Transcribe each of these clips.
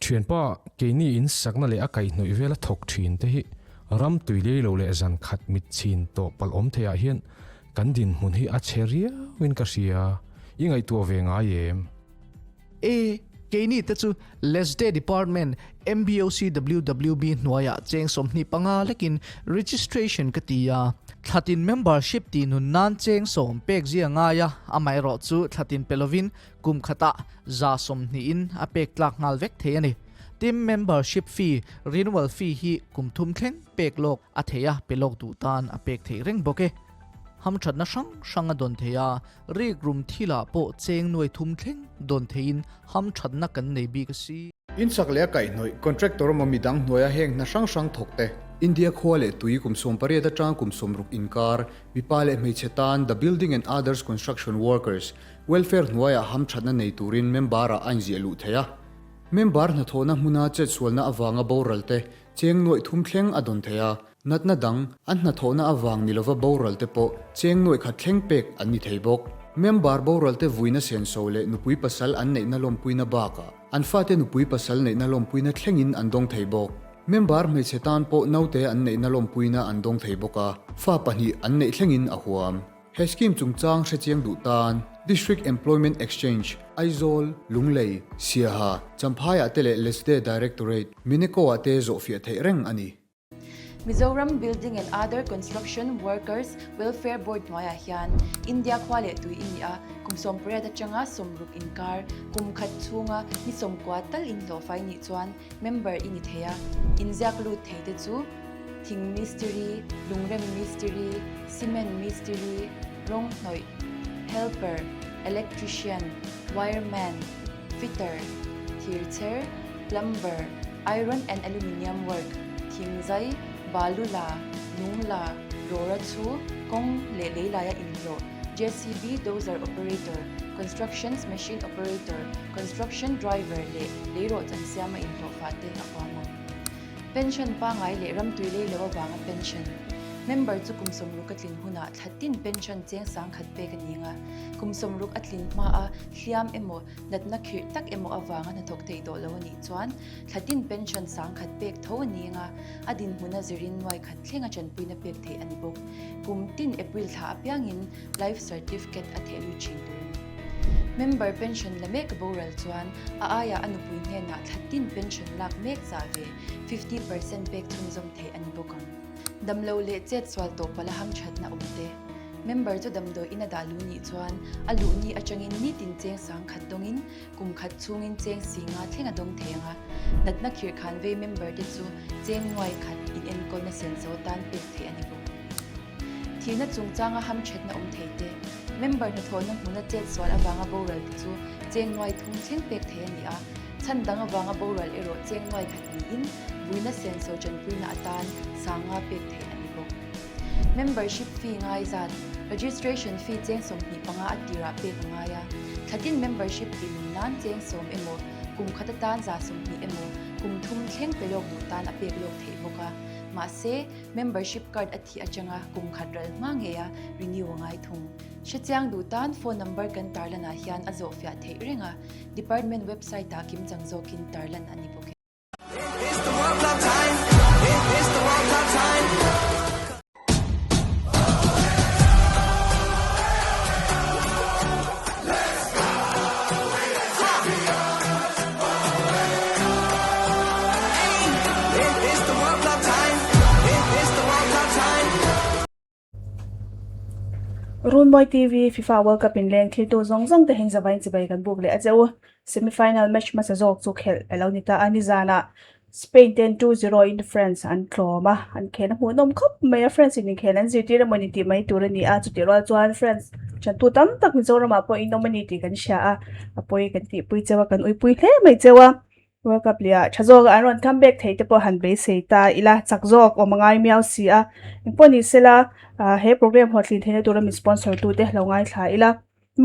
thian pa ke ni in sakna le akai noi vela thok thin te hi ram tuile lo le zan khat mit chin to pal om thea hian kan din mun hi a cheria win ka sia ingai tu venga yem e Keni tachu Lesde Department MBOCWWB Nwaya Cheng Somni Panga lekin registration katia Thatin membership ti nun nan Cheng Som pek zia ngaya amai ro chu Thatin Pelovin kum khata za somni in apek tlak ngal vek the ani team membership fee renewal fee hi kum thum thleng pek lok atheya pelok du tan apek the reng boke ham chat na sang don theya ri grum thila po cheng noi thum thleng don thein ham chat na kan nei bi ka si in sak le kai noi contractor mami dang noya heng na sang thokte India khole tui kum som pare da tang kum som ruk inkar bipale mei chetan the building and others construction workers welfare noya ham thana nei turin membara anji elu theya member na thona huna che swalna awanga boralte cheng noi thum thleng adon theya natna dang an na thona awang milova boralte po cheng noi kha thleng pek ani theibok member boralte vuina sen sole nupui pasal an nei na lom puina baka an fate nupui pasal nei na lom puina thlengin andong theibok member me chetan po naute an nei na lom puina andong theiboka fa pani an nei thlengin ahuam he scheme chungchang hre chiang du tan district employment exchange aizol lunglei siaha champhaya tele lesde directorate mineko ate zofia theireng ani Mizoram Building and Other Construction Workers Welfare Board Noya Hian India Khwale tu inia kumsom preda changa somruk inkar kum khatchunga ni somkwa tal in lo fai ni chuan member ini theya injak lu theite chu thing mystery lungrem mystery cement mystery rong noi helper electrician wireman fitter theater plumber iron and aluminium work thingzai balula nungla rora chu kong le leilaya inlo JCB dozer operator constructions machine operator construction driver le leiro chansiama inlo fate awama pension pa ngai le ram tuile lo wanga pension member chu kumsomruk atlin huna thatin pension cheng sang khat pe kaninga kumsomruk atlin ma a hliam emo natna khir tak emo awanga na thok thei do lo ni chuan thatin pension sang khat pek tho ninga adin huna zirin noi khat thlenga chan puina pek thei ani bok kum tin april tha apyangin life certificate athelu chin member pension la mek boral chuan a aya anupui hne na thatin pension lak mek chave 50% pek thunjom the ani bokam damlo le chet swal to pala ham thatna umte member chu damdo ina dalu ni chuan alu ni achangin ni tin cheng sang khat dongin kum khat chungin cheng singa thlenga dong thenga natna khir khan ve member te chu cheng ngoi khat in en kon na sen so tan pek the ani bo thina chungchanga ham thatna theite member na thon na huna chet swal awanga boral chu cheng ngoi thung theng pek the ani a chandang awanga boral ero cheng ngoi khat ni in buina sen so chan puina atan sanga pek the ani bo membership fee ngai zan registration fee cheng som ni panga atira pe ngaya thatin membership tin nan cheng som emo kum khata tan za som ni emo kum thum thleng pelok du tan apek lok thei boka ma se membership card athi achanga kum khatral mangeya renew ngai thung shichang du tan phone number kan tarlana hian azofia thei renga department website ta kim changzo kin tarlan ani boke It's the World Cup time. It's the World Cup time. Runmawi TV FIFA World Cup INLENG thiltu zongzong te heng zawain chibai kan buk le acheu semi-final match ma sajok chu khel elonita ani zana Spain 10-2-0 in France an tloma an khena hunom khop mai France in khelan ziti remoniti mai turani a chutirwal chuan France chan tu tam tak Mizoram apo in nominati kan sha a apoi kan ti pui chewa kan ui pui the mai chewa World Cup lia chazog aron comeback theite po han be seita ila chakjok o mangai miao si a imponi sela he program hotlin thene tura mi sponsor tu te hlongai thla ila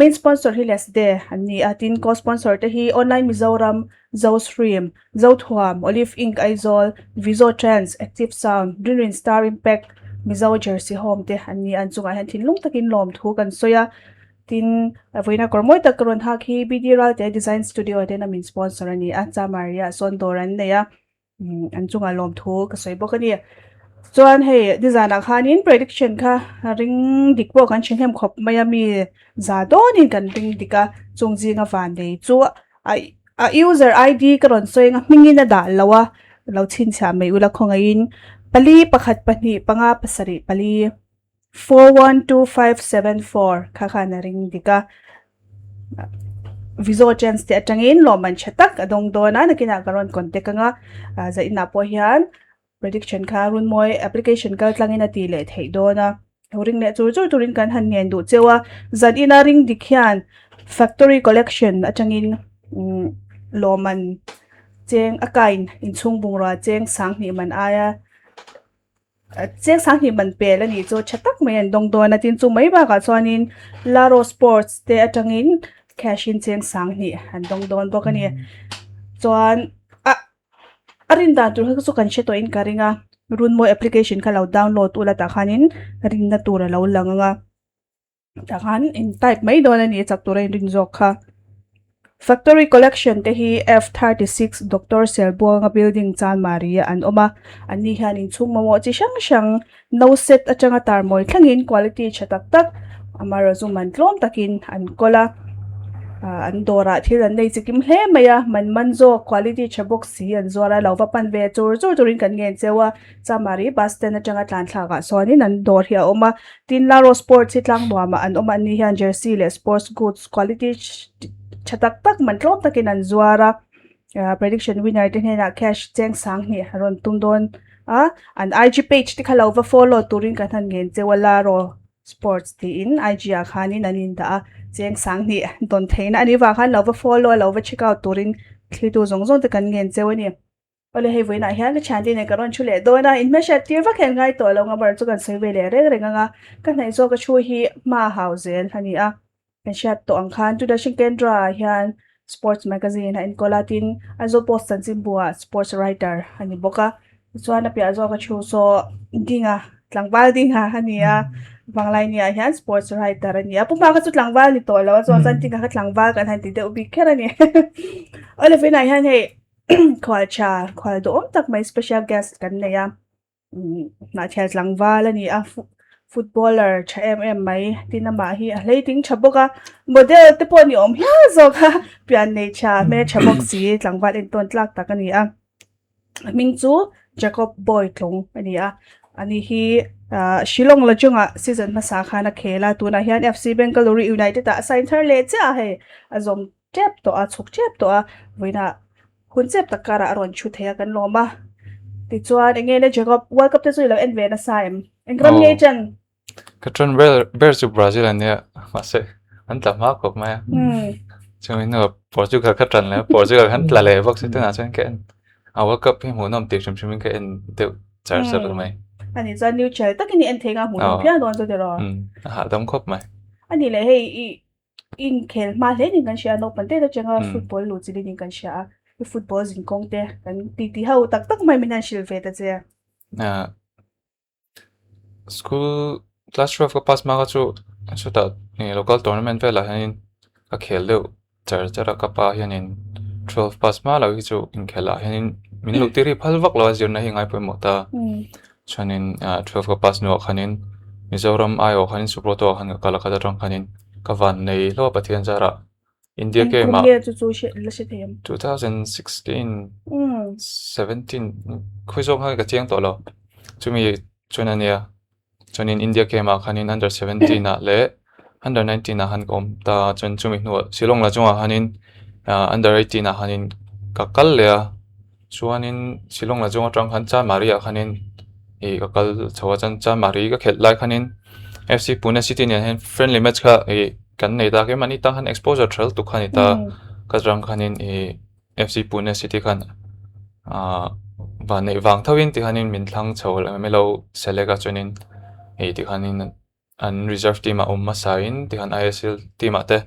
main sponsor hi lesde ani atin co sponsor te hi online Mizoram zo stream zo thuam olive ink aizol viso trans active sound green star impact Mizo jersey home te ani an chunga han thin lung takin lom thu kan soya tin voina kormoi tak ron ha khi bidiral te design studio te na min sponsor ani a cha maria son doran ne ya an chunga lom thu ka soi bok ani chuan hei design a khanin prediction kha ring dikbo kan chinhem khop maya mi za donin kan ring dika chungjinga van dei chu a user id karon soinga mingina da lawa lo chin cha mai ula khongain pali pakhat pani panga pasari pali 412574 kha na ring dika viso chance te atangin loman chatak adong dona nakina karon contact nga za ina po hian prediction kha runmoi application kal tlangina ti le thei dona horing ne chur turin kan han nen du chewa zan ina ring dikhian factory collection atangin loman cheng akain inchung bungra cheng sangni man aya cheng sangni man pel ani cho chatak mai an dong dona tin chu mai ba ka chuanin laro sports te atangin cash in cheng sangni an dong don bokani chuan arin da tur chu kan she to in karinga runmoi application ka lo download ula ta khanin ring na tura lo langanga ta khan in type mai don ani chak tura ring jok kha factory collection te hi F36 Dr. Selbo nga building Chan Maria an oma ani han in chung mo chi sang no set atanga tar moi thlangin quality chatak tak amara zu man tlom takin an kola an dora thil an nei chikim hle maya manzo quality chabok si an zora lova pan ve chur turin kan ngen chewa chamari bus stand atanga tlan thlaga soni nan dor hi oma tin laro sports hitlang bama an oma ni han jersey le sports goods quality chatak tak man tlom takin an zuara prediction winner te hena cash cheng sang ni ron tumdon an IG page ti khala over follow turin kan han ngen chewa laro sports ti in IG a khani nanin da cheng sang ni don theina ani wa khan lova follow lova check out turin thlitu zong te kan ngen chewani ole he voina hian le chandi ne karon chule dona in me sha tir va khen ngai to lo nga bar chu kan sei ve le re nga kan nei zo ka chu hi ma hausen hani a kan sha to ang khan tu da shin kendra hian sports magazine in kolatin azo post san simbua sports writer hani boka chuan a pia zo ka chu so dinga tlangwal dinga hani a banglai ni hian sports writer ani apuma ka chu tlangwal ni to lo zo san tinga ka tlangwal kan han ti de ubi kherani ole voina hian he khwal do tak mai special guest kan ne ya na thel tlangwal ani a footballer cha mai tinama hi a leiting chaboka model te poni om hia zo kha pian nei cha me chabok si tlangwal in ton tlak tak ani a mingchu Jacob Boy tlong ani a ani hi Shillong la chunga season ma sa khana khela tuna hian FC Bengaluru United a sign thar le cha he azom chep to a chuk chep to a voina hun chep takara aron chu theya kan loma ti chuan engele Jacob World Cup te chu lo en ve na saim engram nge chan Katron Bear to Brazil and yeah, mase anta ma kop ma chumi no Portugal katron le Portugal han la le box te na chen ken a World Cup hi mo nom te chum ke en te char sa mai ani za new chel takini en thenga mu pia don zo de ro ha dam khop mai ani le he in khel ma le ning kan sha no pante da changa football lu chi ning kan sha football jin kong te kan ti hau tak mai minan shil ve ta che school class 12 ka pass ma ga chu ta local tournament ve la hanin a khel deu char ka pa hianin 12 pass ma la hi chu in khela hianin min lu tiri phalwak lo zir na hi ngai poi mo ta chanin 12 ka pass no khanin Mizoram ayo khanin suproto khan ka kala ka tang khanin ka van nei lo pathian jara India ke ma 2016 17 khuizong ha ka chiang to lo chumi chunania chonin India ke ma khanin under 17 na le under 19 na han kom ta chon chumi no silong la chunga hanin under 18 na hanin ka kal le chuanin silong la chunga tang han cha maria khanin e ka kal chawa chan cha mari ka khel lai khanin FC Pune City ne hen friendly match kha e kan nei ta ke mani ta han exposure trail tu khani ta ka rang khanin e FC Pune City khan van nei wang thawin ti khanin min thlang chhol melo selega chonin e ti khanin an reserve team a umma sain ti khan ISL team ate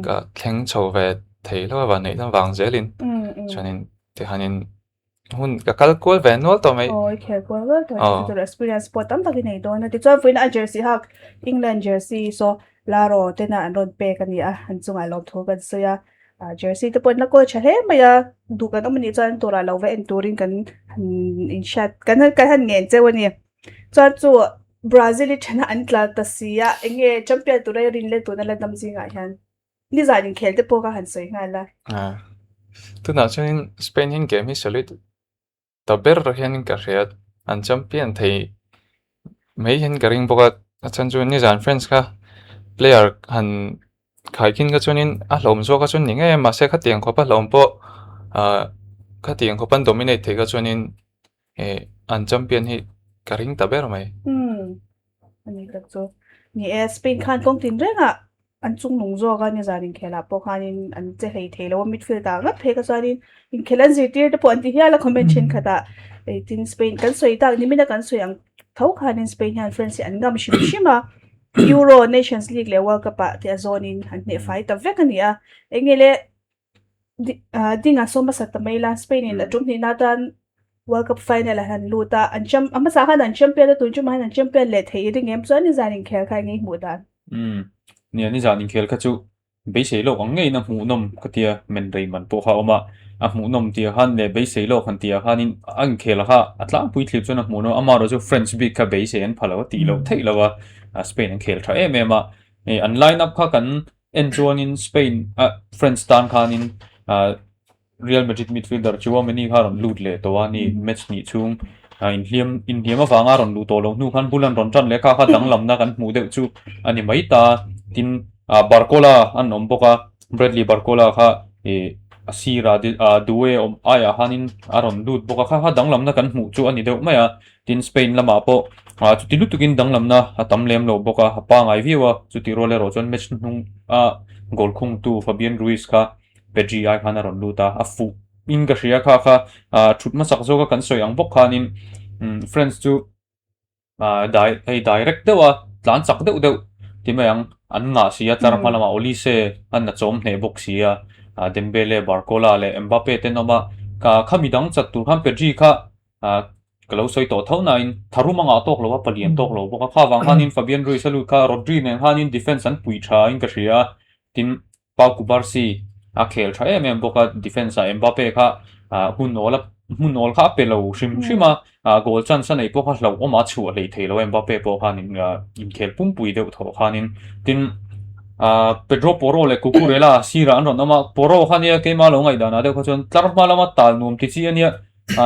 ka thleng chho ve thei lo van nei tam wang zelin chonin ti khanin hun ka kalkol venol to mai okay ko to experience pot tam takin nei don ti chwa fuin a jersey hak England jersey so laro tena an ron pe kan ya an chunga lom tho kan soya jersey te pon na ko chhe maya du kan omni chan tora lo ve en turing kan in shot kan han ngen che wani cha chu Brazil thana an tla ta sia enge champion tu rai rin le tu na la dam jinga hian ni za nin khel te po ka han soi nga la tu na chuan Spain hin game hi solid ta ber hian ka riat an champion thei mấy hin ka ring boka chan chu ni zan friends ka player han khai kin ka chuanin a hlom zo ka chun ni nge ma se kha tiang khopa hlom po kha tiang khopan dominate thei ka chuanin an champion hi ka ring ta ber mai ani ka chu ni Spain khan kong tin renga an chung nung zo ga ni zarin khela po khanin an che hei thelo midfield ta nga phe ka zarin in khelan ziti te pon ti hiala convention khata tin Spain kan soi ta ni mina kan soi ang thau khanin Spain han friends an ngam shim shima Euro Nations League le World Cup ti azonin an ne fight ta vekania engele dinga soma sa tamela Spain in atum ni natan World Cup final han luta an cham amasa khan an champion tu chuma han champion le thei ring em so ni zarin khel khai ngai mudan nia ni zanin khel kha chu be sei lo ang ngei na mu nom ka tia men rei man po kha oma a mu nom tia han le be sei lo khan tia hanin ang khel kha atla pui thlip chuna mu no ama ro chu French big ka be sei an phalo ti lo thei lo wa Spain an khel tha em em a an line up kha kan enjoy in Spain French tan khanin Real Madrid midfielder Chouameni kharon lut le to ani match ni chung in hiam awanga ron lu to lo nu khan bulan ron tran le kha dang lam na kan mu deuh chu ani mai ta tin Barcola an om boka Bradley Barcola kha asira duwe om aya hanin aron lut boka kha dang lam na kan mu chu ani deuh maya tin Spain lama po chu ti lutukin dang lam na atam lem lo boka pa ngai viwa chu ti role ro chon match nung gol khung tu Fabian Ruiz kha Pedri ai khana ron luta afu in ka ria kha thut ma sak zo ka kan soi ang bok khanin friends chu direct dewa tlan sak deuh ti mayang an nga sia tlar malama Olise an na chom hne bok sia Dembele Barcola le Mbappe te noma ka khamidang chat tur kham Pedri kha kalau soi to thau in tharumanga tok lo wa palian tok lo boka kha wang hanin Fabian Ruiz lu kha Rodri nen hanin defense an pui tha in ka ria tin Pau Kubarsi a khel tha em boka defense Mbappe kha hunol kha pelo shima goal chan sa nei po kha lo oma chu le thelo Mbappe po khanin in khel pum pui deuh tho khanin tin Pedro Porro le Cucurella sira an ron ama Porro khania ke ma lo ngai dana deuh kha chon tlar malama tal num ti chi ania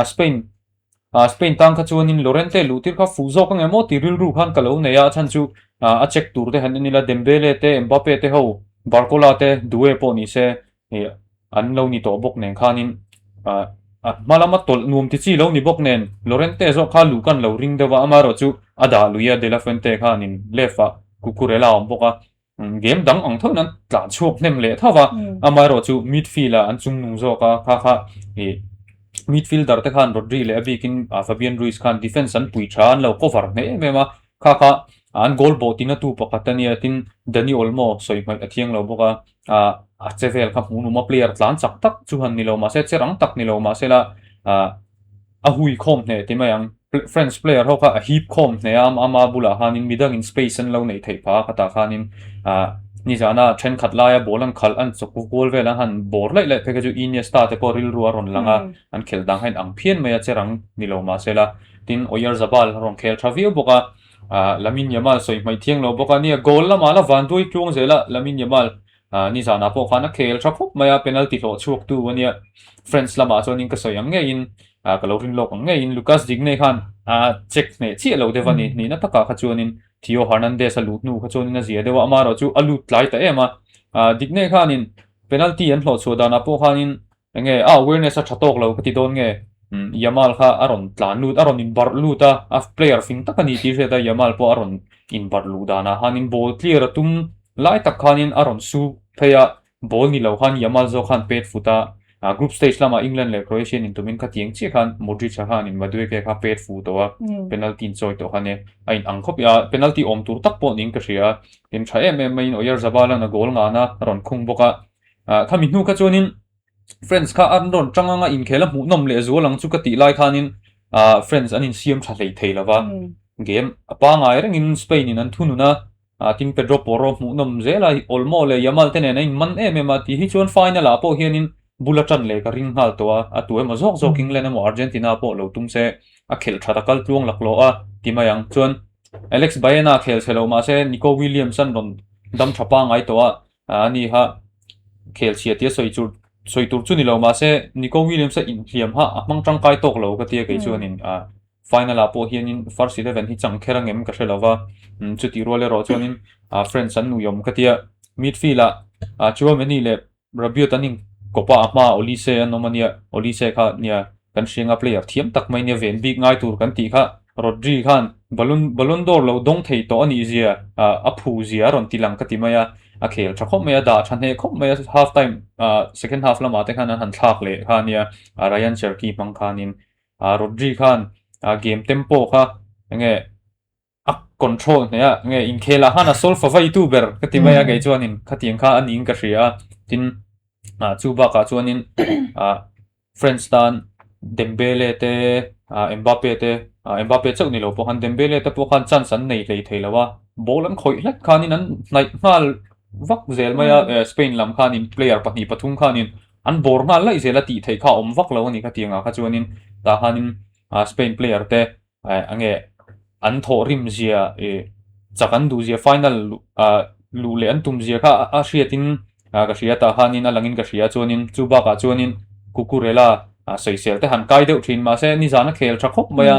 Spain tang kha chuanin Lorente lutir kha fuzo ka ngemo ti ril ru khan kalo neya chan chu a check tur te han nila Dembele te Mbappe te ho Barcola te duwe po ni se an lo ni to bok nen khanin malama tol num ti chi lo ni bok nen Lorente zo kha lu kan lo ring dewa amaro chu ada luya de la Fuente khanin lefa Cucurella om boka game dang ang thonan tla chok nem le thawa amaro chu midfielder an chung nung zo ka kha midfielder te khan Rodri le abikin Fabian Ruiz khan defense an pui than lo cover ne mema kha an goal botina tu pakatania tin Dani Olmo soi mai athiang lo boka chevel kha hunu ma player tlan chak tak chu han ni lo ma se cherang tak ni lo ma se la a hui khom ne ti mayang French player ho kha a heap khom ne ama bula hanin midang in space an lo nei thei pha khata khanin ni jana then khatla ya bolang khal an choku goal vela han bor lai lai pheka ju Iniesta te ko ril ruwa ron langa an khel dang hain ang phian maya cherang ni lo ma se la tin Oyarzabal ron khel thavio boka Lamine Yamal soi mai thiang lo boka ni goal la mala van dui tlung zela Lamine Yamal ni jana po khana khel thapop maya penalty lo chuak tu wania France lama chonin ka soyang nge in kalorin lok nge in Lucas Digne khan check ne chi lo devani ni na taka kha chuanin Theo Hernandez a lut nu kha chuanin a zia dewa amaro chu alut tlai ta ema Digne khanin penalty an hlo chu dana po khanin nge awareness a thatok lo kati don nge Yamal kha aron tlan lut aron in bar luta af player fing takani ti reta Yamal po aron in bar ludana hanin ball clear tum lai tak khanin aron su pheya ball ni lo khan Yamal zo khan pet futa group stage lama England le Croatia in tumin ka tiang chi khan Modric khan in madue ke kha pet fu to penalty choi to khane ain angkhop ya penalty om tur tak po ning ka ria in tha main Oyarzabal na goal nga na ron khung boka khami nu ka chonin friends kha an ron tanganga in khela mu nom le zo lang chu ka ti lai khanin friends anin siam tha lei thei lawa game apa ngai reng in Spain in an thununa tin Pedro Porro mu nom zela olmo le yamal te ne nei man ma ti hi chuan final a po hianin bulatan le ka ring hal to a tu ema zok zok England mo Argentina po lo tum se a khel thata kal tuang laklo a timayang chuan Alex Baena khel selo ma se Nico Williamson ron dam thapa ngai to a ani ha khel chia tia soi tur chu ni lo ma se Nico Williamson in hiam ha amang tang kai tok lo ka tia ke chuan in final a po hianin first 11 hi chang kherang em ka hrelowa chu ti role ro chuanin friends an nu yom ka tia midfield a chuwa meni le Rabiot aning kopa ama Olise anomania Olise kha nia kan hringa player thiam tak mai ne ven big ngai tur kan ti kha Rodri khan balon dor lo dong thei to ani zia a phu zia ron tilang ka ti maya a khel thakho maya da thane khop maya half time second half lama te khan han thak le khania Ryan Cherki mang khanin Rodri khan game tempo kha nge control ne nge in khela hana solve fa vai tu ber ka ti maya ge chuanin khatiang kha aning ka hria tin chuba ka chuanin Friendstan Dembele te Mbappe chau ni lo po han Dembele te po khan chan san nei lei theilawa bolan khoi hlat khanin an nai ngal vak zel maya Spain lam khanin player pahni pathum khanin an bor ngal lai zela ti thei kha om vak lo ni ka tianga kha chuanin ta hanin Spain player te ange an tho rim zia chakan du zia final lu le an tum zia kha a hriatin ka hria ta hanin alangin ka hria chuanin chuba ka chuanin Cucurella soisel te han kai deuh thin ma se ni zana khel tha khop maya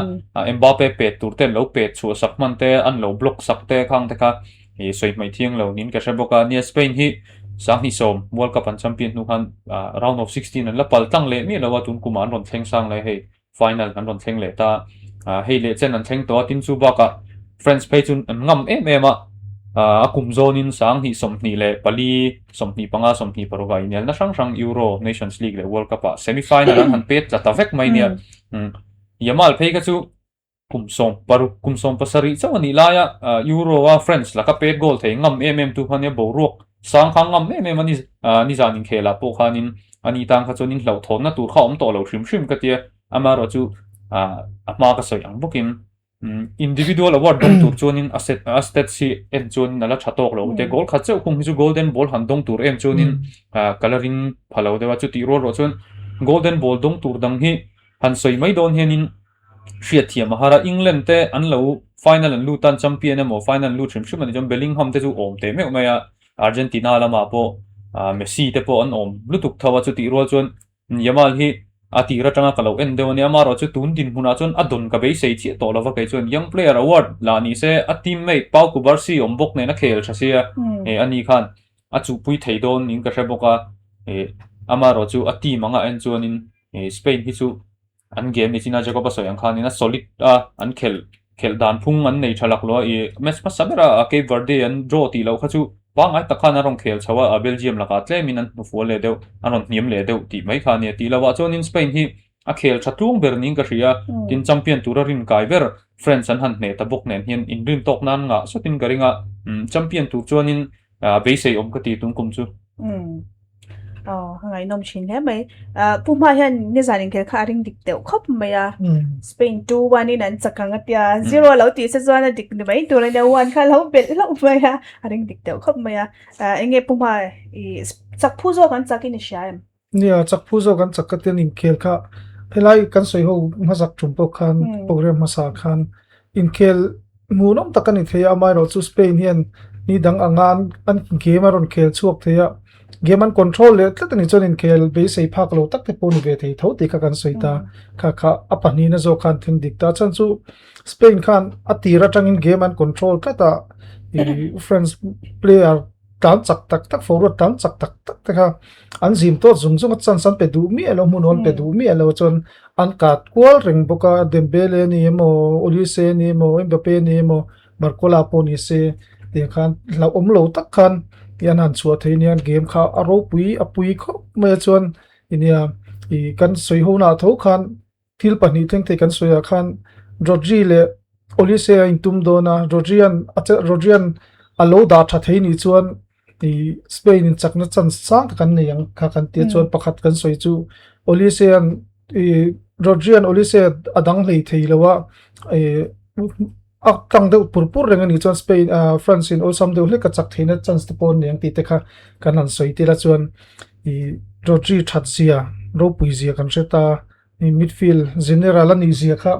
Mbappe pet tur te lo pet chu sakman te an lo block sak te khang te kha soi mai thiang lo nin ka hreboka ni Spain hi sang ni som World Cup an champion nu han round of 16 an la pal tang le mi lawa tun kuman ron thleng sang le hei final kan ron thleng le ta hei le chen an thleng to tin chu ba ka France page chun ngam em akum zonin sang hi somni le pali somni panga somni paruga inel na sang Euro Nations League le World Cup semi final an han pet ta vek mai nia yamal phei ka chu kumsom pasari chawani laya Euro wa France la ka pet goal thei ngam tu khania borok sang khang ngam ani ni zanin khela po khanin ani tang kha chonin hlo thona tur kha om to lo hrim ka tia amaro chu ama ka soi ang bukin individual award dong tur chonin asset si en chon nala thatok lo te goal kha cheu khung chu golden ball han dong tur em chonin coloring phalo dewa chu ti ro chon golden ball dong tur dang hi han soi mai don henin hriat thiam hara England te an lo final an lutan champion emo final lu thrim shum ani jom Bellingham te chu om te me maya Argentina lama po Messi te po an om lutuk thawa chu ti ro chon Yamal hi ati ratanga kalau endewani amaro chu tun din huna chon adon ka be sei chi to lova kai chon young player award la ni se a teammate Pau Kubarsi ombok ne na khel thasia ani khan a chu pui theidon ning ka heboka amaro chu a team anga en chuanin Spain hi chu an game ni china jacob so yang khan ina solid an khel dan phung an nei thalak lo match pa samera Cape Verde an draw ti lo kha chu bangai takhana rong khel chawa Belgium laka tleminan no fole deu anon niam le deu ti mai khania ti lawa chonin Spain hi a khel thatung berning ka hria tin champion turarin kai ver France an han ne ta bok nen hian in rim tok nan nga so tin garinga champion tur chonin beise om ka ti tung kum chu ngai nom chin he mai puma hian ni zanin kel kha ring dik teu khop maya Spain 2-1 in an chakanga tia 0 lo ti se zona dik ni mai tur ne 1 kha lo bel lo maya ring dik teu khop maya enge puma chakphu zo kan chakin shaim nia chakphu zo kan chakaten in kel kha helai kan soi ho mazak chumpo khan program masa khan in kel munom takani theya mai ro chu Spain hian ni dang angan an game aron kel chuak theya game an control le tlatani chon in kel be sei phak lo tak te poni ve thei tho ti ka kan soita kha apani na zo khan thing dik ta chan chu Spain khan atira tang in game an control ka ta France player tan chak tak forward tan chak tak kha an zim to zung san pe du mi alo mun hol pe du mi alo chon an kat kwal ring boka Dembele ni mo Olise ni mo Mbappe ni mo Barcola poni se te khan la lo tak khan yan han chua thei nian game kha aro apui kho me chuan inia kan soi ho na tho khan thil pani theng te kan soya khan Rodri le Olise in tum dona Rodrian alo da tha thei ni chuan Spain in chakna chan sang kan ne yang kha kan te chuan pakhat kan soi chu Olise Rodrian Olise adang lei thei lawa tang deuh purpur renga ni chuan Spain France in olsam deuh hlek ka chak theina chance te pon niang ti te kha kan an soi tila chuan I Rodri thatzia ro puizia kan reta I midfield general ani zia kha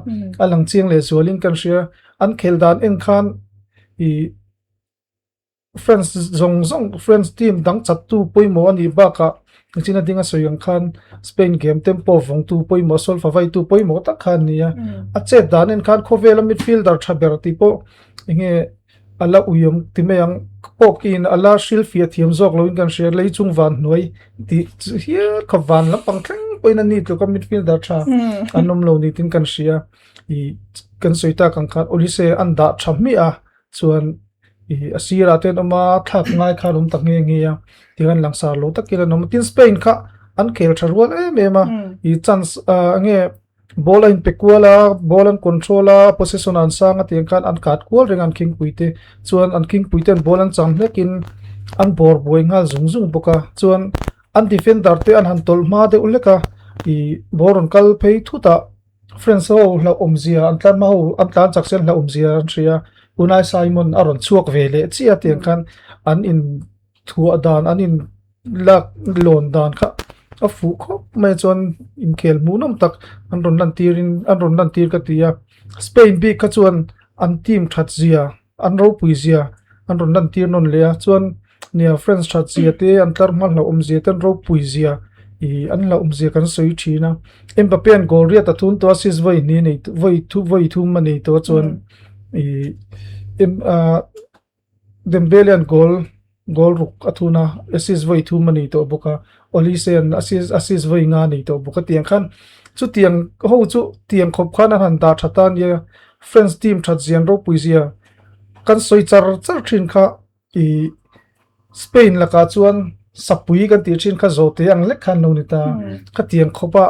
alang chiang le zualin kan ria an khel dan en khan I France France team dang chat tu poimo ani ba ka china dinga soyang khan Spain game tempo vong tu poimo sol fa vai tu poimo ta khan nia a che dan en khan khovela midfielder thaber tipo nge ala uyom timeyang pokin ala shilfia thiam jok loin kan share lei chung van noi ti here khawan la pangtheng poina ni to ka midfielder tha anom lo ni tin kan sia I kan soita kan khan olise anda thammi a chuan I asira ten ama thak ngai kharum tak nge nge ya tigan langsar lo takila nom tin Spain kha an khel tharwal mema I chance nge ball in pekwala ball and controller possession an sanga tiang kan an kat kwal reng an king puite chuan an king puiten ball an chang lekin an bor boing hal zung boka chuan an defender te an han tol ma de uleka I boron kal phei thuta France ho la omzia an tlan ma ho an tlan chaksen la omzia an ria Unai Simon aron chuak vele chia tiang kan an in thua dan an in lak lon dan kha a fu kho mai chon in khel munom tak an ron lan tir ka tia Spain bi kha chuan an team thatzia an ro puizia an ron lan tir non le chuan nia France thatzia te an tar mal la omzia tan ro puizia I an la umzia kan soi thina Mbappe an goal ria ta thun to assist voi ni nei voi thu mani to chuan I Dembele an goal ruk athuna assist voi thu mani to boka Olise an assist voi nga ni to boka tiang khan chu tiang ho chu tiang khop khan han da thatan ya France team that zian ro puizia kan soi char thin kha I Spain la ka chuan sapui kan ti thin kha zote ang lek khan lo ni ta kha tiang khopa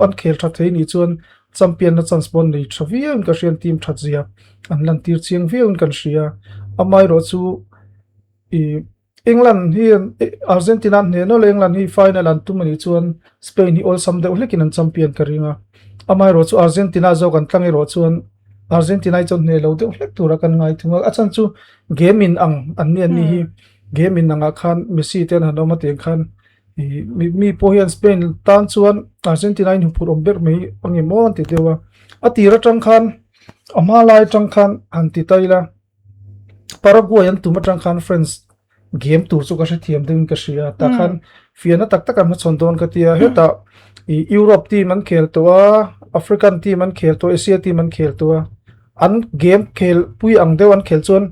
an khel tha thei ni chuan champion na chance bon nei thavia un ka rian team that zia an lan tir chiang ve un kan ria amai ro chu I England hi Argentina ne no England hi final an tu mani chuan Spain hi all sam de lekin an champion karinga amai ro chu Argentina zo kan tlangi ro chuan Argentina chon ne lo de hlek tura kan ngai thunga achan chu game in ang an ni hi game in anga khan Messi ten hanoma te khan mi pohian Spain tan chuan Argentina in hupur omber mei angi mon ti dewa atira tang khan amalai tang khan anti taila Paraguay an tuma tang khan France game tur chu ka thiam dein ka ria ta khan fiana tak tak am chondon ka tia heta Europe team an khel towa African team an khel to Asia team an khel towa an game khel pui ang dewan khel chon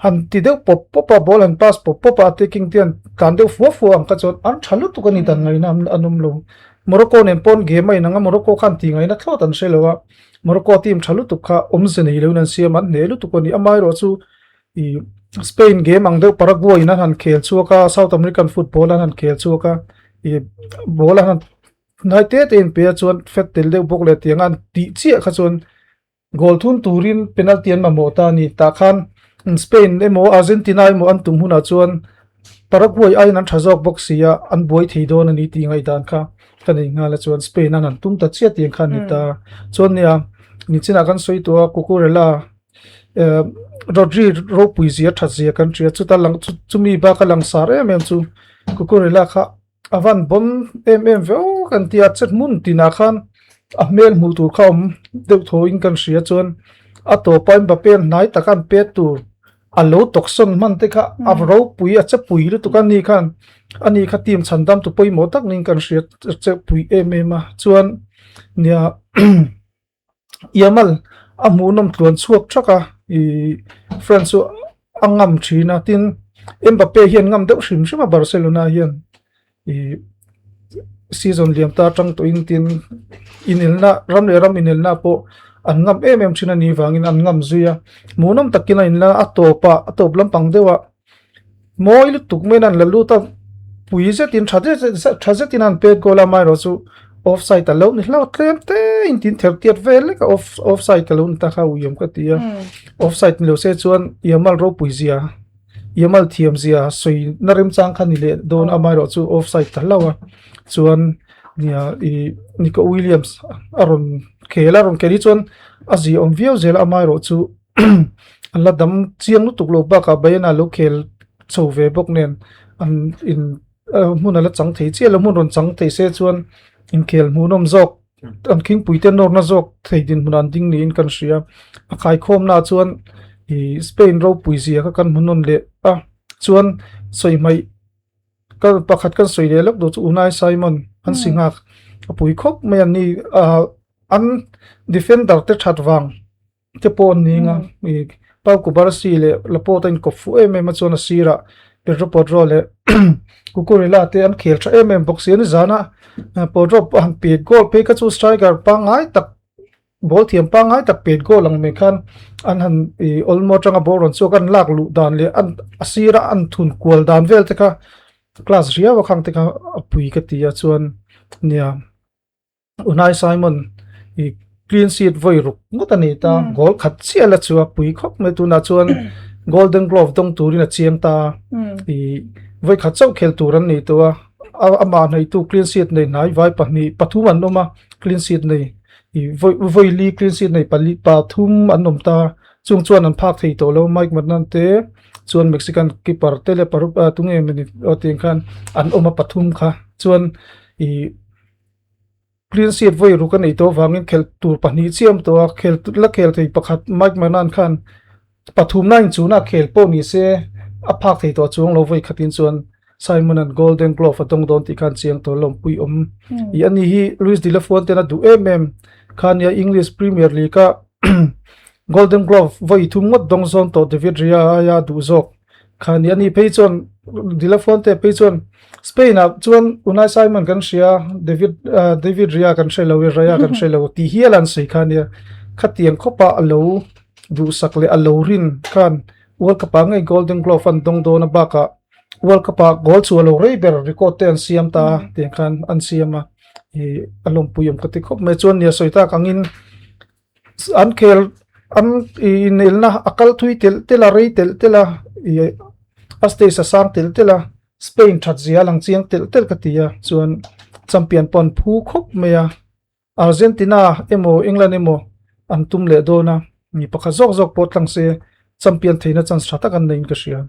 han ti deu pop ball and pass pop attacking tian kan deu fu ang ka chon an thalu tu kan idan ngai nam anum lo Morocco nen pon game ai nanga Morocco khan ti ngai na thlot an selowa Morocco team thalu tu kha omze nei lo nan siam an nelu tu ko ni amai ro chu I Spain game ang deu Paraguay na han khel chuaka South American football an han khel chuaka I ball an nai te in pe chuan fet tel deu bok le tiangan ti chia kha chuan goal thun turin penalty an ma mota ni ta khan Spain emo Argentina emo an tum huna chuan Paraguay ai nan thazok boxia an boi theidon ani ti ngai dan kha kani nga la chuan Spain an tum ta chia tiang khan ni ta chuan nia ni china kan soi to kukurela Rodri ro puizia thazia kan tria chuta lang chumi ba ka lang sare mem chu kukurela kha avan bom veo kan tia chet mun tina khan ahmel mu tur khom deu thoin kan ria chuan a to paim ba pen nai takan pe tur alo tokson man te kha avro pui a che pui lu tukan ni khan ani kha team chandam tu poi mo tak ning kan ria che pui ma chuan nia yamal amunam tuan chuak thaka I France angam thina tin Mbappe hian ngam deuh hrim hrim a Barcelona hian I season liam ta tang to in tin inilna ram inilna po an ngam thina ni wangin an ngam zuya munam takina inla atop lampang dewa moi lu tukmen an lalu ta puise tin thase tin an pet gola mai ro chu offside alone ni law tlem te in tin 30 vel ka offside alone ta kha uyam ka tia offside ni lo se chuan yamal ro puizia yamal thiam zia soi narim chang khan ni le don amai ro chu offside ta lawa chuan nia Nico Williams aron keli chuan azi om viau zel amai ro chu an la dam chiang lu tuk lo ba ka bayana lo khel chho ve bok nen an in mun ala chang thei che lo mun ron chang thei se chuan in khel munom jok an king puiten nor na jok thei din mun an ding ni in kan ria a khai khom na chuan i Spain ro puizia ka kan munon le a chuan soi mai ka pakhat kan soi le lok do chu Unai Simon an singak a pui khop mai an ni an defender te that wang te pon ni nga i pau ku bar si le la po ten ko fu em ma chona sira per ro pot ro le ku ko la te an khel tha em box ni zana po ro an pe goal pe ka chu striker pa ngai tak ball thiam pa ngai tak pe goal lang me khan an han i almost tanga ball ron so kan lak lu dan le an asira an thun kwal dan vel te ka class ria wa khang te ka apui ka tia chuan nia Unai Simon i clean sheet voi ruk ngutani ta goal khat chiala chuak pui khop me tu na chuan golden glove dong turina chiang ta i voi khat chau khel turan ni to ama nei tu clean sheet nei nai vai pahni pathum an noma clean sheet nei i voi li clean sheet nei pali pathum an nom ta chung chuan an phak thei to lo mike matnan te chuan Mexican keeper tele paru tunge minute oteng khan an oma pathum kha chuan i clean sheet voi ru kan ei to wangin khel tur pahni chiam to khel la khel thei pakhat mike manan khan pathum nine chuna khel po ni se a phak thei to chung lo voi khatin chuan Simon and Golden Glove atong don ti kan chiang to lom pui i ani hi Luis de la Fuente na du khan ya English Premier League ka Golden Glove voi thum ngot dong zon to David Ria ya du zok khan ya ni peichon de la Fuente peichon Spain a chuan Unai Simon kan sia David Ria kan shelo Ria kan shelo ti hialan sei khan ya khatiang khopa alo du sakle alo rin khan World Cup ngai Golden Glove an dong do na baka World Cup goal chu alo reber record ten siam ta te khan an siama e alom puyam kati khop me chuan nia soita kangin an khel an inel na akal thui tel rei tel aste sa sang tel Spain that zia lang chiang tel katia chuan champion pon phu khop meya Argentina emo England emo an tum le do na ni pakha zok pot lang se champion theina chance thata kan nei ka sia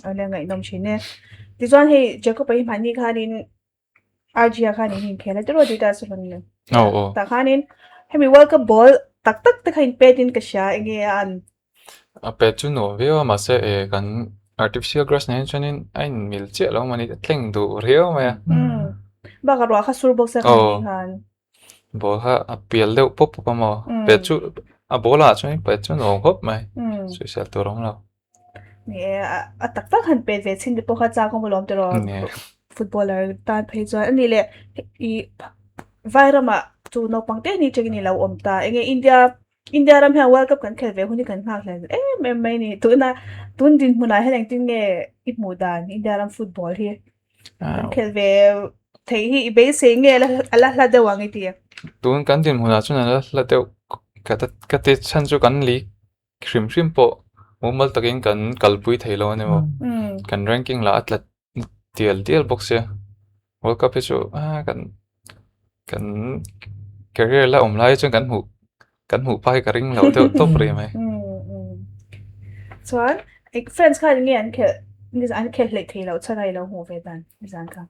ala ngai nom chine ti zon he Jacob ai mani khanin Argia khanin hin khela tro dita sun ne ta khanin hemi World Cup ball tak te khain pedin ka sha enge an a pe chu no veo ma se e kan artificial grass nei chanin ain mil che lo mani tleng du reo ma ba ka ro kha sur box khanin han bo ha a pial deu pop pa mo pe chu a bola chanin pe chu no hop mai social to rong lo a tak han pe ve chin de po kha cha ko molom te ro footballer tan phei zo ani le I vairama chu no pangte ni chegi ni lo omta enge India ram ha World Cup kan khel ve huni kan hak le mai ni tun din huna heleng tin nge ip mudan India ram football hi kan khel ve thei hi be se nge ala la de wangi ti tun kan din huna chu na la te ka te chan chu kan li khrim po mumal takin kan kalpui theilo ne mo kan ranking la atlat tial box ya World Cup chu kan career la omlai chu kan hu pai ka ring lo te top re mai chuan friends kha nge an khel le theilo chanai lo hu ve dan zan ka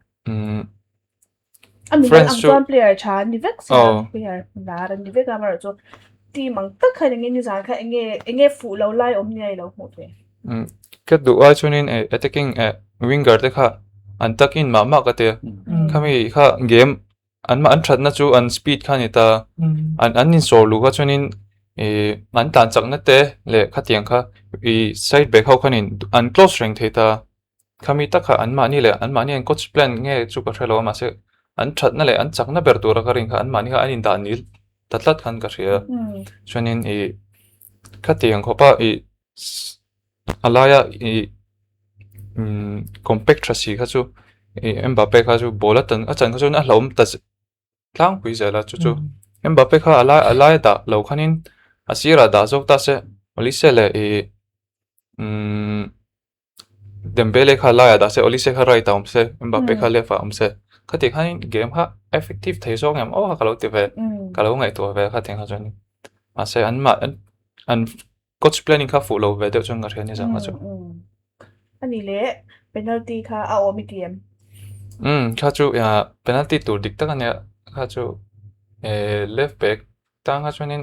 friends chu player chan ni vek sa player lar ni vek amar chu ti mang tak kha ni zan kha enge fu lo lai om ni lo hu ve ka du a chunin attacking winger te kha an takin ma ka te khami kha game an ma an that na chu an speed kha ni ta an in so lu ka chunin an tan chak na te le khatiang kha side back ho khanin an close rank theta khami ta kha an ma ni an coach plan nge chu ka thelo ma se an that na le an chak na ber tur ka ring kha an ma ni kha an in da nil tatlat khan ka ria chunin khatiang khopa alaya compact trasi kha chu Mbappe kha chu bola tan achan kha chu na hlom ta tlang pui zela chu Mbappe kha alaya da lo khanin asira da zok ta se olise le Dembele kha alaya da se olise kha right om se Mbappe kha left om se khati khanin game kha effective thei zok ngam o kha lo te ve ka lo ngai to ve kha theng kha chani ase an coach planning kha fu lo ve de chung ngar ni zanga chu ani le penalty kha a omitiam kha chu ya penalty tur dik tak ania kha chu left back tang ha chuanin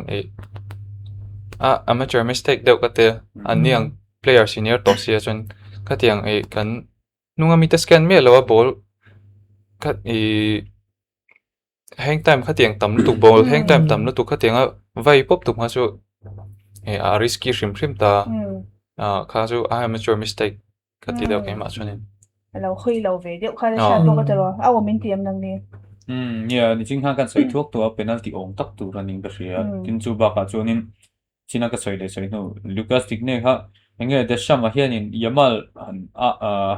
amateur mistake deuh ka te aniang player senior to sia chun kha tiang kan nunga mi ta scan me lo ball kha hang time kha tiang tam tu ball hang time tam tu kha tiang vai pop tu ha chu risky shrim ta kha chu amateur mistake kha ti deuh ke ma chuanin lo khui lo ve deuh kha sha to ka tero a omitiam nang ni yeah ni ching ha kan soi thuốc to penalty ong tak tu running ka ria tin chu ba ka chuanin china ka soi le soi no Lucas Digne ha enge de shama hianin yamal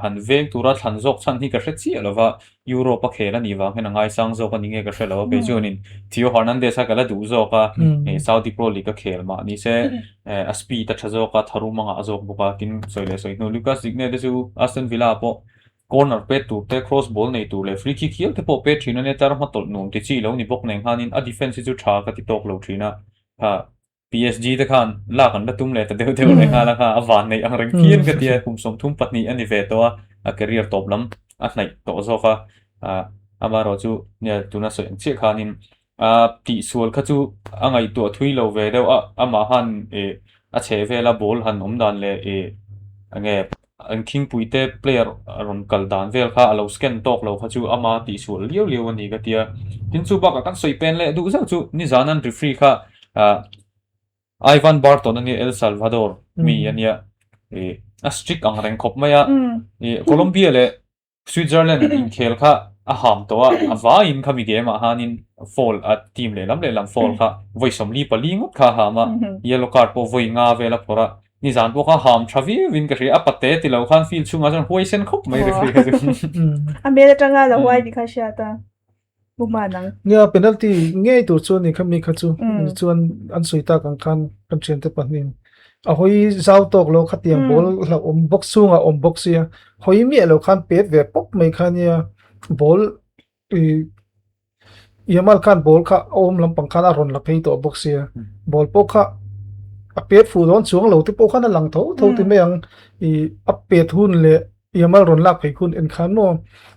han veng tura than jok chan hi ka hre chi alova Europe a khela ni wang hena ngai sang jok ani nge ka hrelo be chuanin Theo Hernandez ha kala du jok ka Saudi Pro League ka khel ma ni se a speed ta tha jok ka tharu manga jok buka tin soi le soi no Lucas Digne de chu Aston Villa po corner pe tu te cross ball nei tu le free kick hial te po pe thina ne tar ma tol num ti chi lo ni bok neng hanin a defense chu tha ka ti tok lo thina ha PSG te khan la kan da tum le ta deu deu ne hala kha awan nei ang reng kian ka tia kum som thum patni ani ve to a career top lam a nai to zo kha amaro chu ne tuna so che khanin ti sual kha chu angai to thui lo ve deu ama han a che vela ball han om dan le ange an king puite player ron kal dan vel kha alo scan tok lo kha chu ama ti sul liu liu ani ka tia tin chu ba ka kan soi pen le du za chu ni zanan referee kha Ivan Barton ani El Salvador mi ania a strict ang reng khop maya Colombia le Switzerland in khel kha a ham to a va in kha mi game a hanin fall at team le lam fall kha voi som li palingot kha ha ma yellow card po voi nga vela pora ni zan po kha ham thavi win ka ri apate ti lo khan feel chunga jan poison khop mai referee ka a me tanga la wai di kha sha ta bumanang nia penalty nge tu chu ni khami kha chu chuan an suita kan kan chen te panin a hoi zau tok lo khatiang bol la box sunga box ya hoi mi lo khan pet ve pop mai khania bol yamal khan bol kha lam pang khan a ron la phei to box ya bol po kha a pet fu don chuang lo te po khan lang tho te meang a pet hun le yamal ron lak phei khun en khan no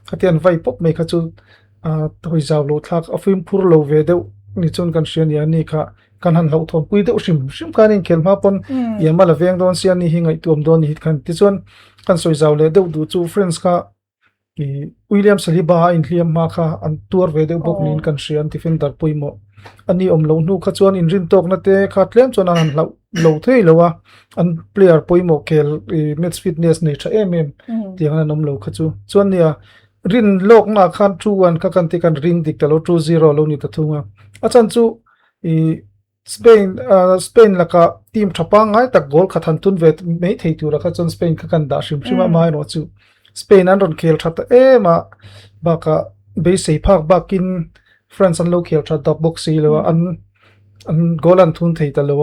khatian vai pop mai kha chu hoi zau lo thak a film phur lo ve deu ni chon kan sian ya ni kha kan han lo thon pui deuh sim kan in khel ma pon yamal aveng don sian ni hingai tuam don hit khan ti chon kan soi zau le deuh du chu friends ka William Saliba in hliam ma kha an tur ve deuh bok nin kan sian defender puimo ani om lo nu kha chuan in rin tok na te kha tlem chon an lo thei lo wa an player poimo kel match fitness nei tha em tiang an om lo kha chu chuan nia rin lok na khan 2-1 ka kan ti kan ring dik talo 2-0 lo ni ta thunga achan chu Spain laka team thapa ngai tak gol khathan tun vet mei thei tu ra kha chon Spain kha kan da shima mai no chu Spain an ron khel thata ema baka be sei phak bakin France an lo khel that da box si lo an golan thun thei ta lo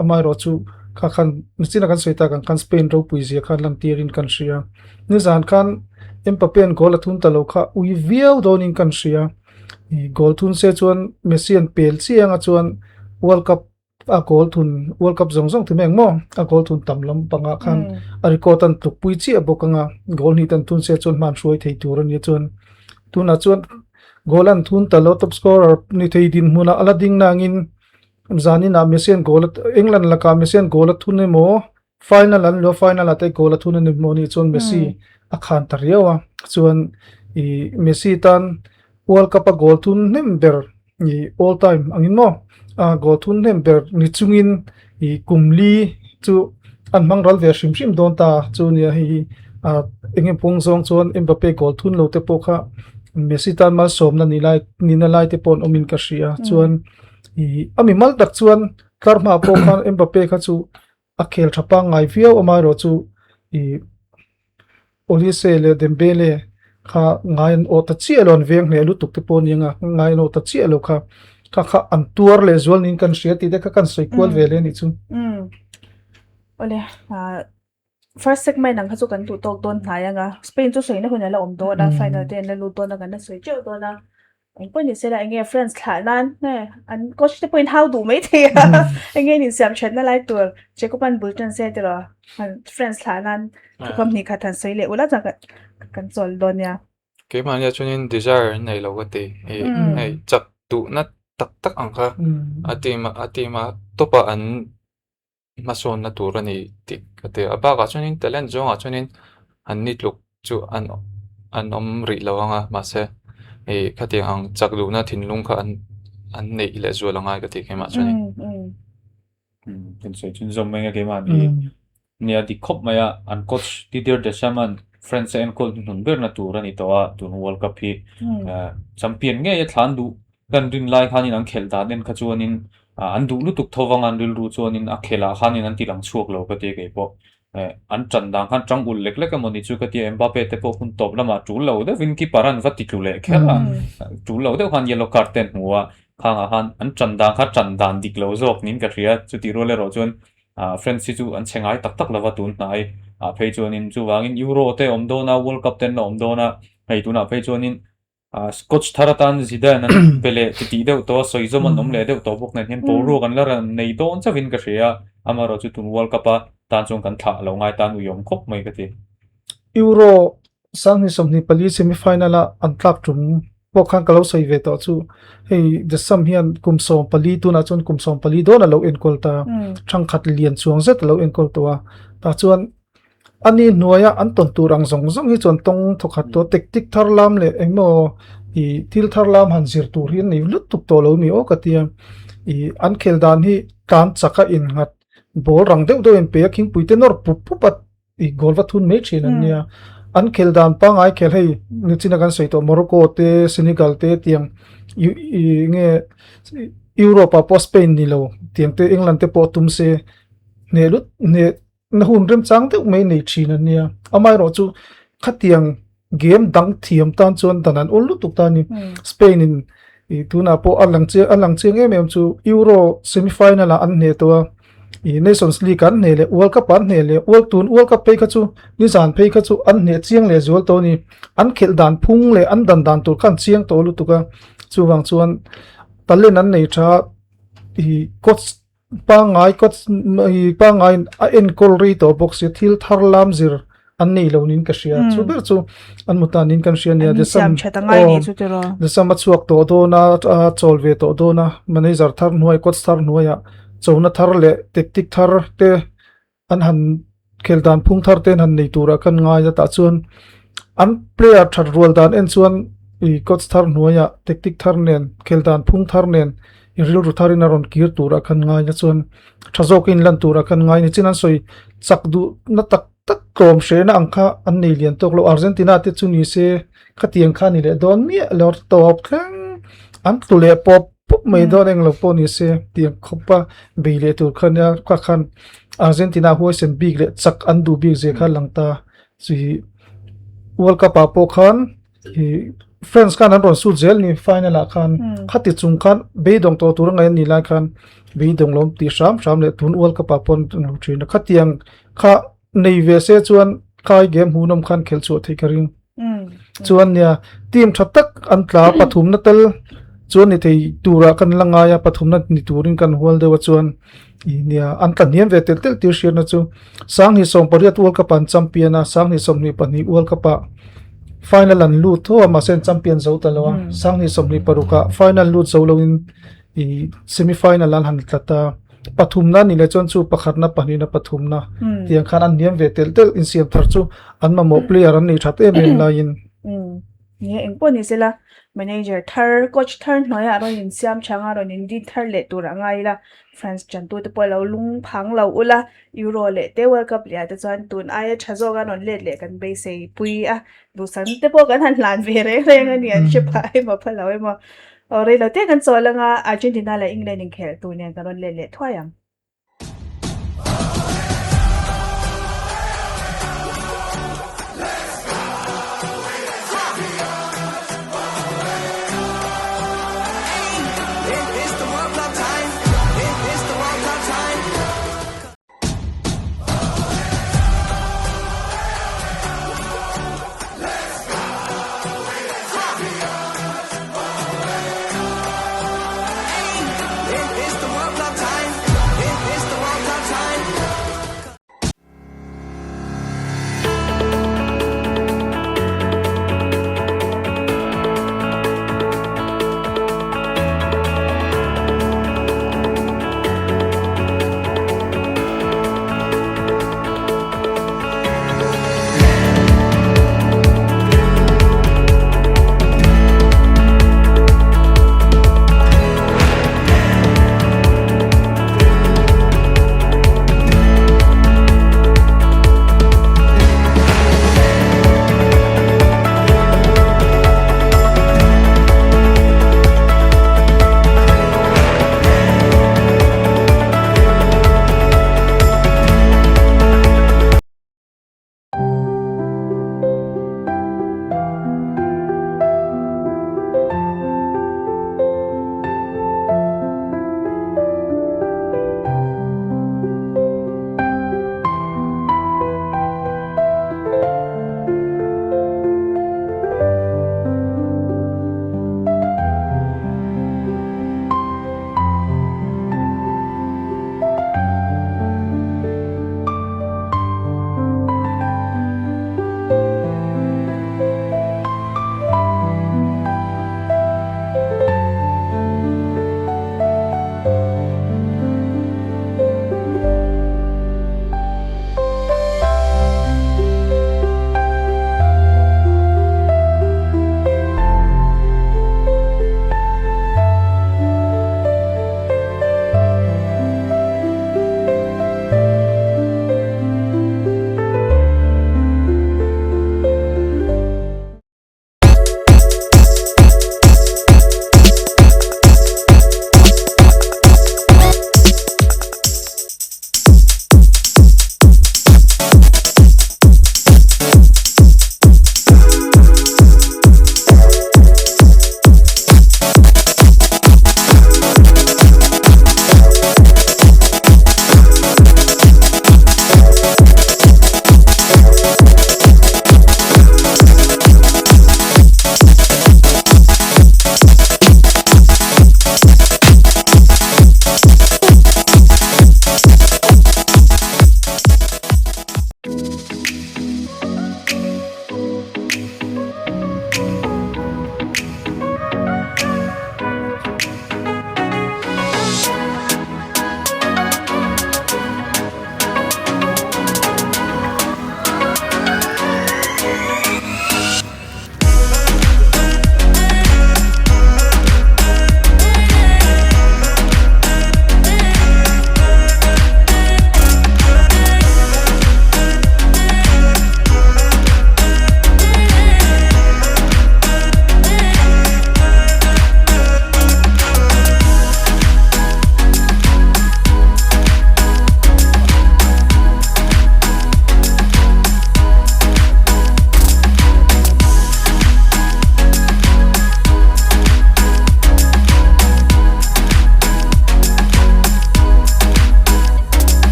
amai ro chu kha khan nisina kan soita kan Spain ro puizia khan lam tirin kan sia ni zan khan Mbappe goal thun ta lo kha ui viau don in kan sia goal thun se chuan Messi an pel chianga chuan World Cup zong tu meng mo a goal thun tamlam panga khan a record an tuk pui chi abokanga goal ni tan thun se chuan man suai thei tur ani chuan tuna chuan goal an thun ta lo top scorer ni thei din huna alading nangin zani na Messi an goal England laka Messi an goal thun ne mo final ate goal thun ne mo ni chuan Messi a khan tariawa chuan Messi tan World Cup a goal thun number all time angin mo goal thun number ni chungin kumli chu an mangral ve shim don ta chu nia hi engem pung zong chuan Mbappe goal thun lo te pokha Messi tan mal som na ni na lai te pon omin ka ria chuan ami mal dak chuan karma pokha Mbappe kha chu a khel thapa ngai viau amai ro chu Olise le Dembele kha ngai o ta chi alon veng ne lu tuk te pon yanga ngai no ta chi alo kha an tuar le zol nin kan sia ti de ka kan soi kwal vele ni chu ole first segment ang khachu kan tu tok don hnaya nga Spain chu soina huna la om do da final ten la lu to na kan na soi cheu do na anh quên thì sẽ là anh nghe friends khả nan nè anh coach te point how đủ mấy thì anh nghe nhìn xem chuyện nó lại tuổi chỉ có bạn bulletin sẽ được rồi friends khả nan cái công ty khả năng xây lệ ula chẳng kan chol don ya cái mà nhà cho nên desire này là cái gì hay chắc tụ nó tak ang ka ati mà top an mason na tura ni ti kate aba ka cho nên talent jo cho nên an nit luk chu an ri lawanga ma se khati ang chắc du na thin lung ka an nei le zo langa ka ti ke ma cho nên tin sai chun zom menga ke ma ni nia di khop maya an coach ti der de shaman friends and call nun ber na tura ni to a tun world cup hi champion nge ya thlan du kan rin lai khanin ang khel da nen khachuanin an du lu tuk thowang an ril ru chuanin a khela khanin an tilang chuak lo ka te ke po an chan dang khan chang ul lek lek amoni chu ka ti Mbappe te po hun top lama chu lo de win ki paran va ti le khela chu lo de khan yellow card ten huwa khang han an chan dang kha chan dan dik lo zok nin ka ria chu ti ro le ro chuan friends chu an chengai tak tak lawa tun nai phei chuanin chu wangin euro te omdona world cup ten omdona hei tuna phei chuanin Scotch tharatan ZAN pele ti deuh to soizoman om le deuh to bok nen hen poru kan lar nei don cha win ka ria amaro chu tun world cup a tan chung kan tha lo ngai tan u yom khop mai ka ti Euro sang ni somni pali semi final a an tlap tum pokhan kalo sai ve to chu hei the sam hian kumsom pali tu na chon kumsom pali do na lo en kol ta thang khat lian chuang zet lo en kol to ta chuan ani nuaya an ton turang zong zong hi chon tong thokhat to tek tik thar lam le engmo I til thar lam han zir tur hi nei lut tuk to lo mi o katia I an khel dan hi kan chaka in ngat bol rang deuh do en pe king puite nor pup pupat I gol va thun me chin an nia an khel dan pa ngai khel hei ni china kan sei to Morocco te Senegal te tiang nge Europa po Spain ni lo tiang te England te po tum se ne lut ne na hun rem chang te mai nei chin an nia amai ro chu khatiang game dang thiam tan chuan danan ol lu tuk ta ni Spain in tuna po alang che em chu Euro semi final an ne to Nations League an ne le World Cup an ne le World Cup pe kha chu ni zan pe kha chu an ne chiang le zol to ni an khel dan phung le an dan tur khan chiang to lu tuka chuwang chuan talen an nei tha coach pa ngai a en kol ri to box thil thar lam zir an nei lo nin ka ria chu ber chu an mutan nin kan ria nia de sam chatangai ni chu tero de sam chuak to do na chol ve to do na manager thar nuai coach thar nuaya chona thar le tik thar te an han kheldan phung thar ten han nei tura kan ngai ta chuan an player thar rol dan en chuan coach thar nuaya tik thar nen kheldan phung thar nen ril ru tharin aron kir tura kan ngai na chuan thazok in lan tura kan ngai ni chinan soi chak du na tak krom she na angkha an nei lian tok lo Argentina te chu ni se khatiang kha ni le don mi lor top khang an tu le pop mai don eng lo po ni se tiang khopa beile tur khania kha khan Argentina ho sen big le chak an du big je kha langta chi World Cup a po khan France kan an ron su zel ni final a khan khati chung khan be dong to tur ngai ni la khan be dong lom ti sham le tun World Cup a pon no thin khatiang kha nei ve se chuan khai game hunom khan khel chu thei karing chuan nia team thatak an tla pathum na tel chuan ni thei tura kan langa ya pathum na ni turin kan hol dewa chuan nia an kan niam ve tel tir shir na chu sang hi som pariat World Cup an champion a sang hi som ni pani World Cup a final an lu tho ma sen champion zo talawa sang hi som ni paruka final lu zo lo in semi final an han tlata pathumna ni le chon chu pakhatna panina pathumna tiang khan an niam ve tel in siam thar chu an ma mo player an ni that em lain ni engpo ni sela manager thar coach thar noya ro in siam changa ro in di thar le tur angai la France chan tu te polo lung phang lo ula Euro le te World Cup le ta chan tun ai chazo ga non le kan be sei pui a du san te po kan han lan ve re ngani an che pai ma phalo ma ore lo te kan so la nga Argentina le England in khel tu ne kan le thwayam It's the World Cup time. It's the World Cup time.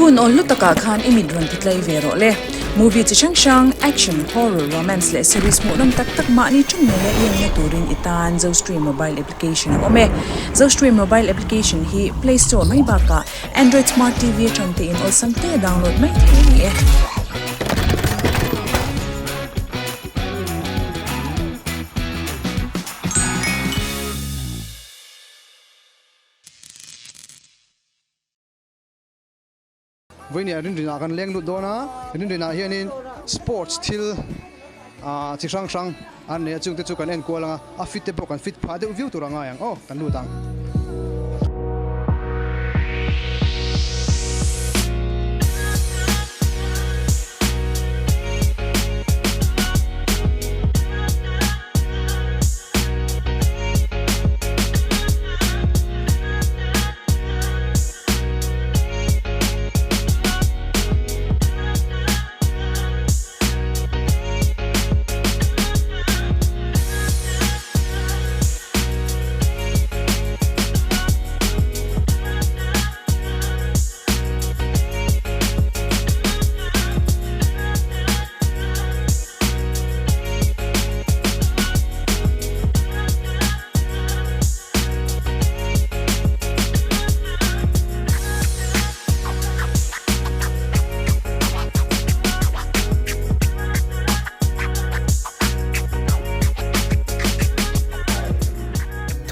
Thun on lutaka khan imidron titlai vero le. Movie chi chang action, horror, romance le series mo nam tak tak ma ni chung le yang na turin itan ZoStream mobile application ome. ZoStream mobile application hi Play Store mai ba ka Android Smart TV chante in all samte download mai thi Vini rin rin akan leng lut dona rin rin hianin sports thil chi sang sang an ne chung te chu kan en ko langa a fit te pro kan fit pha de view turanga yang oh kan lu tang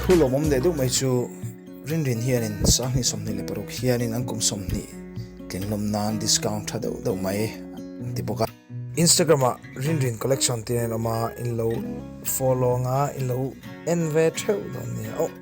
Thulo mom de du mai chu rin hianin sangni somni le paruk hianin angkum somni kenlom nan discount tha do mai tipoka Instagram a rin collection tin ama in lo follow nga in lo enve theu don ni oh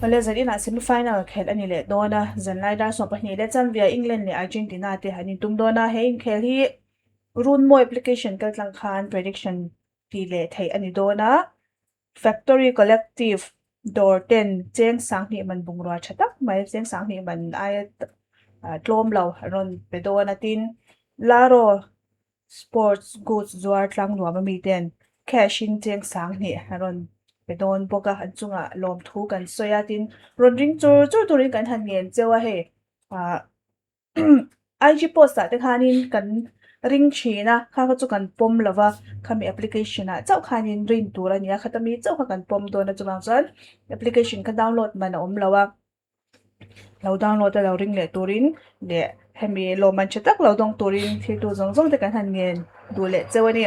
Male zan ina semi-final khel ani le dona zan lai dar so pahni le chan via England le Argentina te hanin tum dona he in khel hi Runmawi application kal tlang khan prediction ti le thei ani dona factory collective door 10 cheng sang ni man bungrwa thatak mai cheng sang ni man ai tlom lo ron pedona tin laro sports goods zuar tlang nuwa mi ten cash in cheng sang ni ron pedon boka hanchunga lom thu kan soya tin ron ring chur turin kan han ngen chewa he IG post ta khanin kan ring china kha chu kan pom lova khami application a chau khanin rin tur ania khatami chau kha kan pom do na chuwang chan application ka download man om lawa lo download lo ring le turin le hemi lo man chatak lo dong turin thi tu zong zong te kan han ngen du le chewani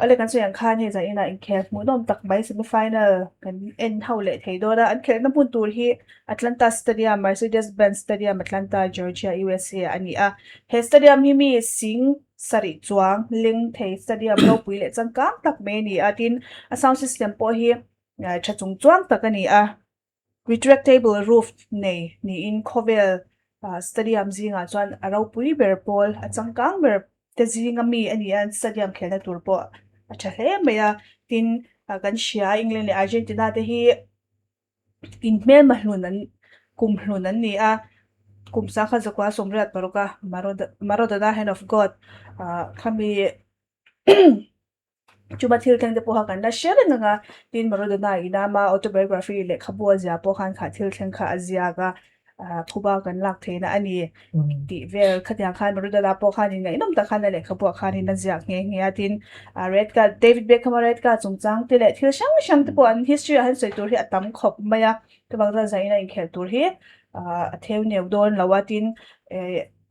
ale kan so yang khan he za ina in khel mu nom tak mai semi final kan en haule theido da an khel na pun tur hi Atlanta Stadium Mercedes Benz Stadium Atlanta Georgia USA ani a he stadium hi mi sing sari chuang ling thei stadium lo pui le changkang tak me ni atin a sound system po hi tha chung chuang tak ani a retractable roof nei ni in khovel stadium zinga chuan aro pui ber pol a changkang ber te zinga mi ani an stadium khelna tur po a tha hle maya tin kan shia England le Argentina te hi in mel mahlun an kum hlun an ni a kum sa kha zakwa somrat paroka maroda da hand of god khami chuba thil thleng te po ha kan da share nga tin maroda na ina ma autobiography le khabu azia po khan kha thil thleng kha azia ga khuba kan lak theina ani ti vel khatyang khan maruda la po khan in inom ta khan le khabu khan in azia nge nge atin red card David Beckham red card chungchang te le thil shang te po an history han soi tur hi atam khop maya to bangda zaina in khel tur hi a theu neu don lawatin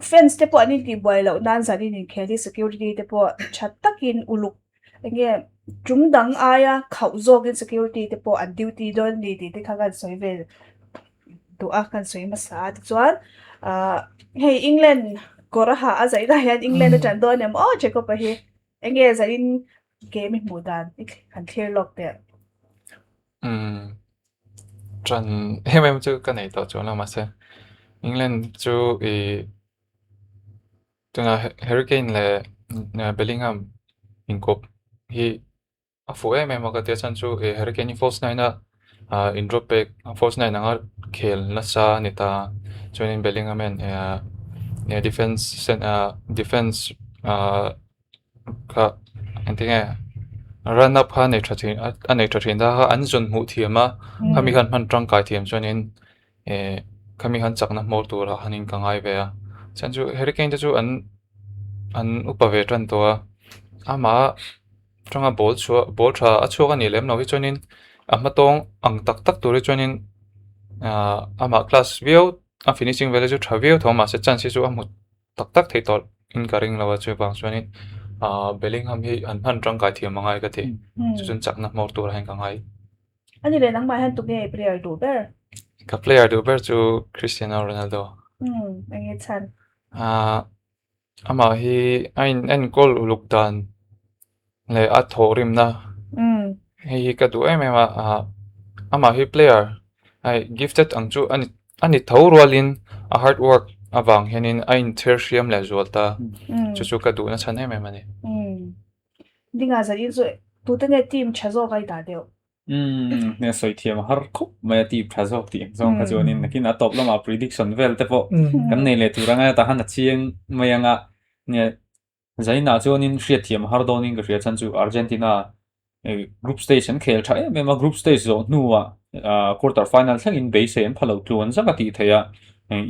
fence te po ani ti boy lo nan zani in kheli security te po chattakin uluk nge chungdang aya khawzog in security te po an duty don ni ti te khagan soivel tu akan soi masa chuan hey England koraha azai da yan England chan don em cheko pa hi enge zain game mudan kan clear lock there chan hem chu ka nei to chona ma se England chu tuna hurricane le Bellingham in kop hi afu ma ka te chan chu hurricane force na in drop back force na nga khel na sa nita joining Bellingham and defense ka antinga run up ha nei thathin da an zon mu thiama khami han man tang kai thiam joining khami han chakna mor tur hanin ka ngai ve chan chu hurricane chu an upave tran to ama tanga bol tha achuga ni lem no hi joining amatong ang tak turi joining ama class view a finishing value chu thavio thoma se chance chu amut tak thei tol in karing lawa chu bang joining Bellingham hi an han tang kai thiam mangai ka the chun chakna mor tur hain ka ngai ani le nang mai han tu nge player du ber ka player du ber chu Cristiano Ronaldo ange chan ama hi en goal ulukdan le a thorim na hi ka du ma ama hi player ai gifted angchu ani thorwalin a hard work awang henin ain tertium le zolta chu ka du na chane me mani dinga zari zo tu te nge team chazo kai da deu ne soi thiam har khop mai ti phrazok ti zong ka jonin nakin a top lama prediction vel te po kan nei le turanga ta han chiang mayanga ne zaina jonin hriat thiam har donin ka hriat chan chu Argentina group station khel tha mema group stage zo nuwa quarter final thang in base en phalo tluan zaka ti theya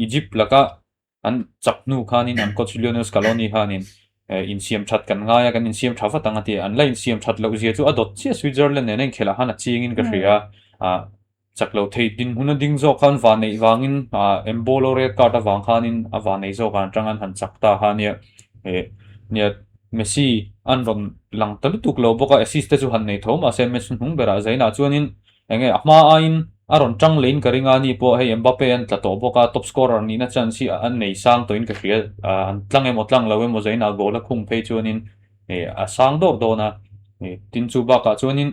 Egypt laka an chapnu khanin an coach Lionel Scaloni hanin in siam that kan nga ya kan in siam thafa tanga ti an line siam that lo zia chu adot chi Switzerland ne nen khela hana ching in ka hria chaklo thei din huna ding zo khan wa nei wangin embolo re ka ta wang khanin awa nei zo kan tangan han chakta hania nia Messi an ron lang talu tuk lo boka assist chu han nei thom a sen match hung bera zaina chuanin enge ahma ain aron tang lane karinga ni po hei Mbappe an tla to boka top scorer ni na chan si an nei sang to in ka hria an tlang emo tlang lo emo zaina goal a khung phei chuanin a sang dor dona tin chu ba ka chuanin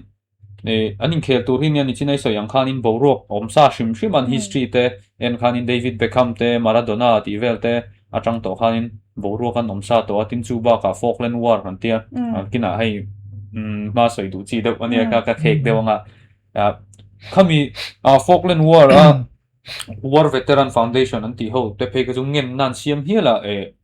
anin khel tur hin ani chinai so yang khanin borok omsa shim shim an history te en khanin David Beckham te Maradona ti vel te atang to khanin borok an omsa to atin chu ba ka Falkland War han tia kina hei ma soi du chi de ania ka khek de wanga khami Falkland War War Veteran Foundation an ti ho te pe ka jung ngen nan siam hiala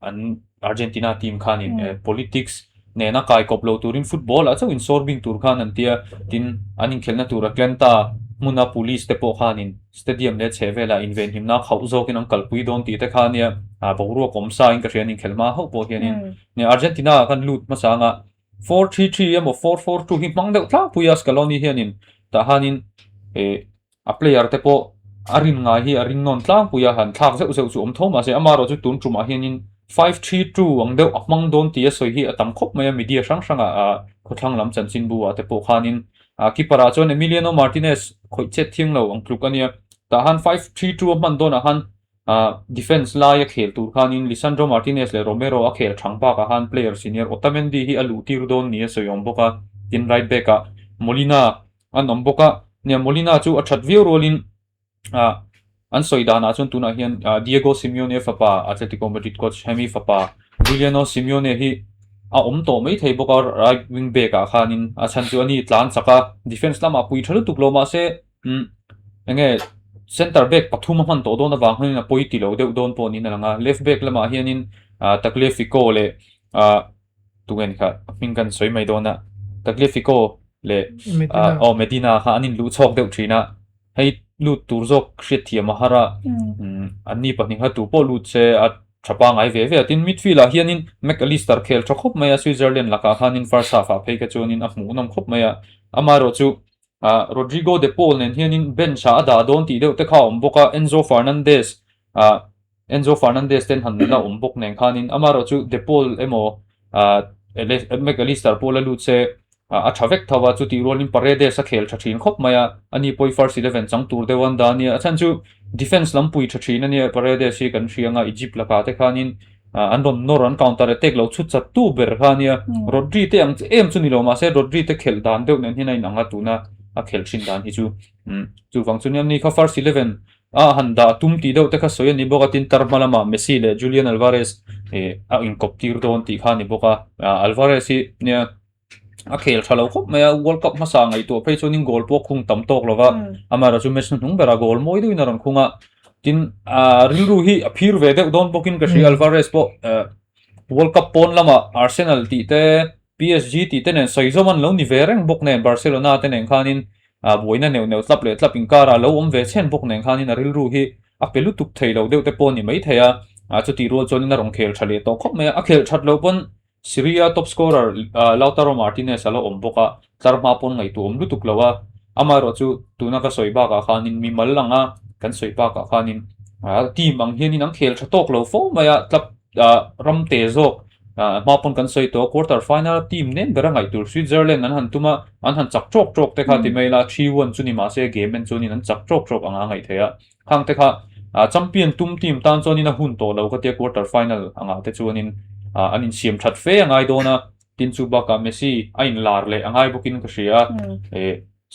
an Argentina team khanin politics ne na kai koplo turin football acho in sorbing tur khan an tia tin anin khelna tur Atlanta muna police te po khanin stadium le chevela invent himna khauzo kin an kalpui don ti te khania boru komsa in ka rianin khelma ho po hianin ne Argentina kan lut masanga 4-3-3 emo 4-4-2 hi mangde tla puya Scaloni hianin ta hanin a player te po arin nga hi arin non tlang puya han thak zeu zeu chu om thoma se amaro chu tun truma hianin 5-3-2 ang deuh amang don tia soi hi atam khop maya media sang sanga khothlang lam chanchin bu ate po khanin kipara chon Emiliano Martinez khoi chet thiang lo ang kluk ania ta han 5-3-2 man don a han defense la ya khel tur khanin Lisandro Martinez le Romero a khel thangpa ka han player senior Otamendi hi alu tir don ni soyom boka tin right back a Molina an omboka nia Molina chu a that view rolin an soidana chun tuna hian Diego Simeone fapa Atletico Madrid coach Hemi fapa Juliano Simeone hi a omto mai thei boka right wing back a khanin a chan chu ani tlan saka defense lama pui thalu tukloma se enge center back pathum man to don awang hin a poi ti lo deuh don po ni na langa left back lama hianin Tagliafico le tungen kha minkan soi mai dona Tagliafico le Medina kha anin lu chok deuh thina hei lut turzok khriat thia mahara anni pahning ha tu po lut se a thapa ngai ve ve tin midfield a hianin McAllister khel thkhop maya Switzerland laka khanin first half a phei ka chonin a hmu nam khop maya amaro chu Rodrigo de Paul nen hianin bench a da don ti deuh te kha omboka Enzo Fernandez ten han na ombok nen khanin amaro chu de Paul emo McAllister Paul lut se a thavek thawa chu ti rolin Paredes a khel thachin khop maya ani poi first 11 chang tur de wan dania achan chu defense lam pui thachin ani Paredes hi kan hrianga Egypt laka te khanin andon noran counter attack lo chu chat tu ber khania Rodri te ang em chu ni lo ma se Rodri te khel dan deuh nen hinai nanga tuna a khel thin dan hi chu wang chu ni kha first 11 handa tum ti deuh te kha soya ni boka tin tarmalama Messi le Julian Alvarez a in kop tir don ti khani boka Alvarez hi nia a khel thalo khop maya World Cup ma sa ngai to phei chonin goal po khung tam tok lova amara chu match nung bera goal moi du inaron khunga tin rilru hi phir ve de don bokin ka Shri Alvarez po World Cup pon lama Arsenal ti te PSG ti te nen soizoman lo ni vereng bok nen Barcelona te nen khanin boina neu tlap le tlap inkara lo om ve chen bok nen khanin rilru hi a pelu tuk thei lo de te pon ni mai theya chu ti ro chonin na rong khel thale to khop maya a khel that lo pon Syria top scorer Lautaro Martinez alo omboka tarma pon ngai tu omlu tuklawa amaro chu tuna ka soiba ka khanin mi mal langa kan soiba ka khanin team ang hianin ang khel thatok lo fo maya tlap ram te zok mapon kan soi to quarter final team nen bera ngai tur Switzerland an han tuma an han chak chok chok te kha ti maila 3-1 chuni ma se game en chuni an chak chok chok anga ngai theya khang te kha champion tum team tan choni na hun to lo ka te quarter final anga te chuanin anin siam that fe angai dona tin chu baka Messi ain lar le angai bokin ka ria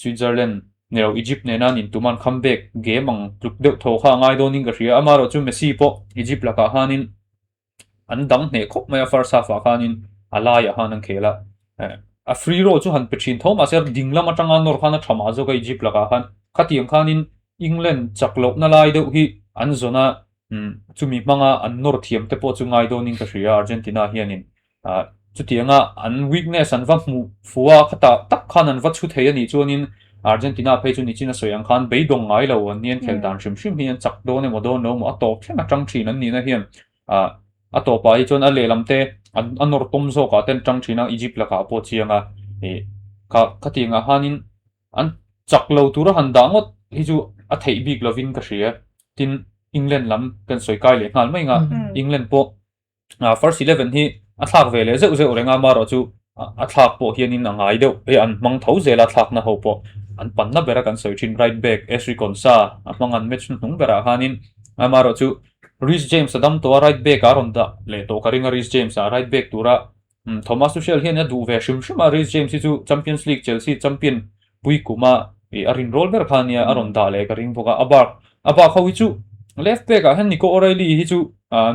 Switzerland nero Egypt ne nan in tuman comeback game ang pluk deuh tho kha angai donin ka ria amaro chu Messi po Egypt la ka hanin an dang ne khop maya first half a khanin alaya hanan khela a free roll chu han pechin thoma ser dinglama tanga nor khana thama zo ka Egypt la ka khan khatiam khanin England chaklok na lai deuh hi an zona chumi manga an nor thiam te po chu ngai donin ka ria Argentina hianin chutianga an weakness an va mu fuwa khata tak khan an va chu thei ani chuanin Argentina phei chu ni china soyang khan beidong ngai lo an nian khel dan shim hian chak do ne modon no ma to thena tang thin an ni na hian atopa hi chon a lelamte an nor tom zo ka ten tang thina Egypt la ka po chianga ka khatinga hanin an chak lo tura han dangot hi chu a thei big lovin ka ria tin England lam kan soi kai le ngal mai nga England po first 11 hi a thak vele zeu renga maro chu a thak po hianin angai deuh an mang tho zela thak na ho po an panna bera kan soi thin right back Esri Konsa amang an match nung bera hanin amaro chu Reece James adam to right back aronda le to karinga Reece James right back tura Thomas Tuchel hian du ve shim Reece James chu Champions League Chelsea champion pui kuma arin roll ber khania aronda le karing boka aba khawi chu left back a han Nico O'Reilly hi chu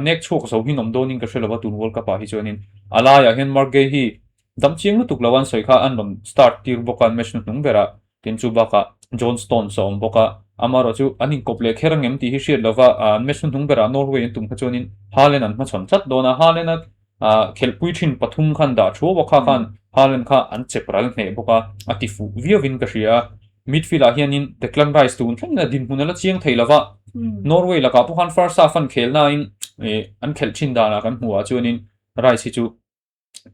next chok so hi nom donin ka shelaba tun World Cup a hi chonin alaya hen marge hi dam chiang lu tuklawan soi kha an rom start tir boka match nung bera tin chu baka John Stones so boka amaro chu anin kople kherang em ti hi shit lova match nung bera Norway tum kha chonin Haaland an ma chon chat dona Haaland khelpui thin pathum khan da tho bokha khan Haaland kha an chepral ne boka atifu viovin ka ria midfield a hianin Declan Rice tun thlengna din hunala chiang theilova Norway la ka pu khan first half an khelna in an khel chin dana kan huwa chuanin Rice hi chu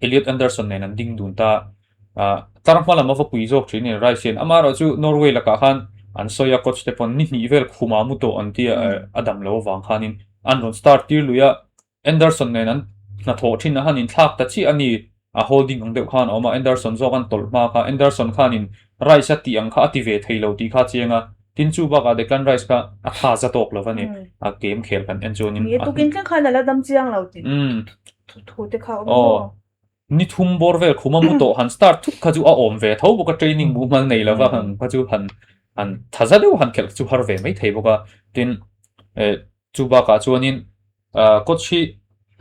Elliot Anderson nen an ding dun ta tarmala ma fa pui jok thini Rice en amaro chu Norway la ka khan an soya coach te pon ni vel khuma mu to an ti adam lo wang khanin an ron start tir luya Anderson này nắn na thổ trên na hanin thak ta chi ani a holding ang deuh khan oma Anderson zo kan tol ma kha Anderson khanin Rice ti ang kha ti ve theilo ti kha chenga tin chu ba ka Declan Rice ka a kha za tok lo vani a game khel kan enjonin ni tu kin kan la dam chiang lo ti thu te kha o ni thum bor vel khuma mu to han start thuk kha chu a om ve tho boka training bu mal nei lawa han kha chu han thaza deu han khel chu har ve mai thei boka tin chu ba ka chuanin coach hi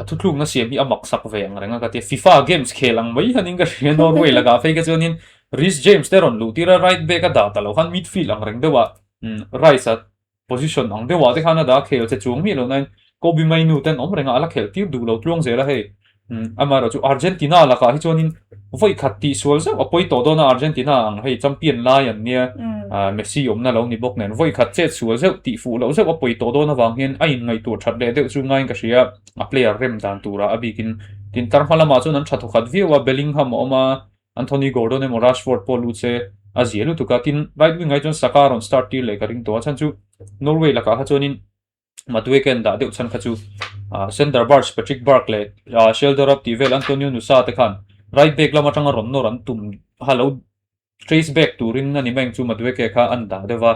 thu thlung na siam hi amak sak ve ang renga ka te FIFA games khelang mai hanin ka rian Norway laga fe ka chuanin Reece James teron lu tira right back a da ta lo han midfield ang reng dewa Rice at position ang dewa te khana da khel che chung mi lo nai Kobe Mainu ten om renga ala khel tir du lo tlong zela he amaro chu Argentina la ka hi chonin voi khatti sual sa apoi to do na Argentina ang hei champion la yan nia Messi om na lo ni bok nen voi khat che sual zeu ti fu lo zeu apoi to do na wang hian ai ngai tur that le de chu ngai ka sia a player rem dan tura abikin tin tar phala ma chu nan thathu khat viwa Bellingham oma Anthony Gordon e Rashford polu che azielu tu ka tin right wing ai chon Sakaron start ti le ka ring to chan chu Norway la ka ha chonin matwe ken da deuh chan kha chu center bars Patrick Barkley shoulder up ti vel Antonio Nusa te khan right back lama tanga ron no ran tum halo trace back turin na ni meng chu matwe ke kha an da dewa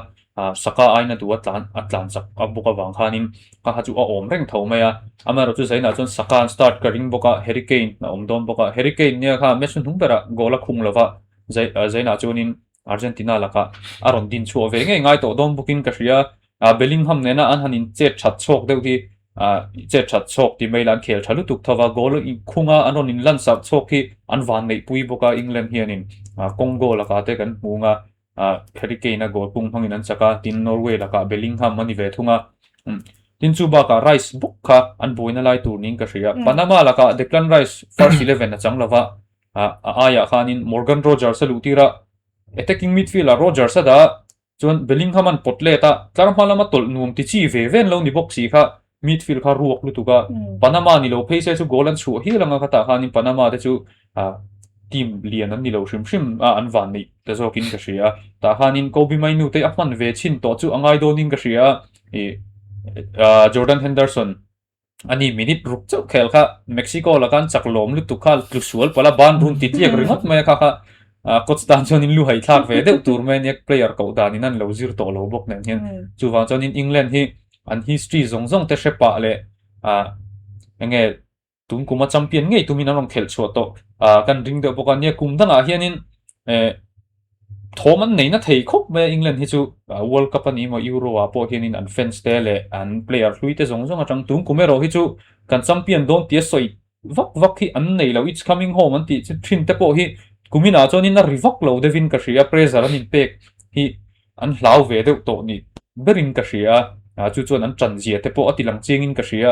saka aina tu atlan sak abuka wang khanin ka ha chu a om reng tho maya amaro chu zaina chon saka start ka ring boka Hurricane na omdom boka Hurricane nia kha mesun humbera gola khung lova zaina chunin Argentina laka aron din chu ve ngai to dom bukin ka ria Bellingham nena an hanin che that chok deuh hi che that chok ti mailan khel thalu tuk thawa goal in khunga anon in lan sak chok hi an van nei pui boka England hianin Congo laka te kan munga Hurricane goal pung hangin an chaka tin Norway laka Bellingham ani ve thunga tin chu ba ka Rice book kha an boina lai tur ning ka ria Panama laka Declan Rice first 11 na changlova aya khanin Morgan Rogers salutira attacking midfielder Rogers da chuan Bellingham an potleta tlarmhalama tol nuam ti chi ve ven lo ni box si kha midfield kha ruak lutuka Panama ni lo phase chu goal an chu hi langa kha ta khanin Panama te chu team lian an ni lo shrim an van ni te zo kin ka ria ta khanin Kobe Mainu te apman ve chin to chu angai do ning ka ria Jordan Henderson ani minute ruk chu khel kha Mexico la kan chaklom lutuka tlusual pala ban run ti tiak ringot mai kha coach tan chonin lu hai thak ve deuh tur mai nek player ko dan in an lo zir to lo bok nen hian chuwang chonin England hi an history zong zong te shepa le enge tum kuma champion ngei tumin anong khel chho to kan ring de boka nia kum danga hianin thoman nei na thei khop me England hi chu World Cup ani mo Euro a po hianin an fans te le an player hlui te zong zong atang tum kumero hi chu kan champion don ti soi vak hi an nei lo it's coming home an ti thin te po hi kumina chonin na rivok lo devin ka ria pressure an impact hi an hlau ve deuh to ni berin ka ria chu chon an chan zia te po atilang chengin ka ria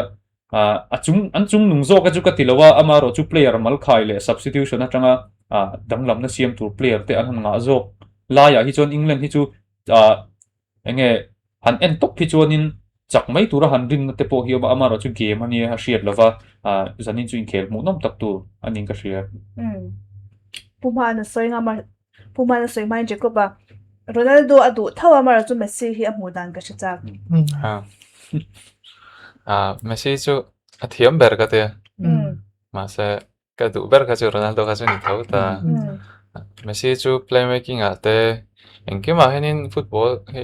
an chung nung zo ka chu ka tilawa amaro chu player mal khai le substitution atanga danglam na siam tur player te an nga zo la ya hi chon England hi chu enge han en top hi chonin chak mai tura han rin na te po hi ba amaro chu game ani ha shiat lova zanin chu in khel mu nom tak tu anin ka ria Puma na soy mai Jacob ba Ronaldo adu thawa mara chu Messi hi amudan ka chak Messi chu athiam ber ka te ma se ka du ber ka chu Ronaldo ka chu ni thau ta Messi chu playmaking ate engke ma henin football he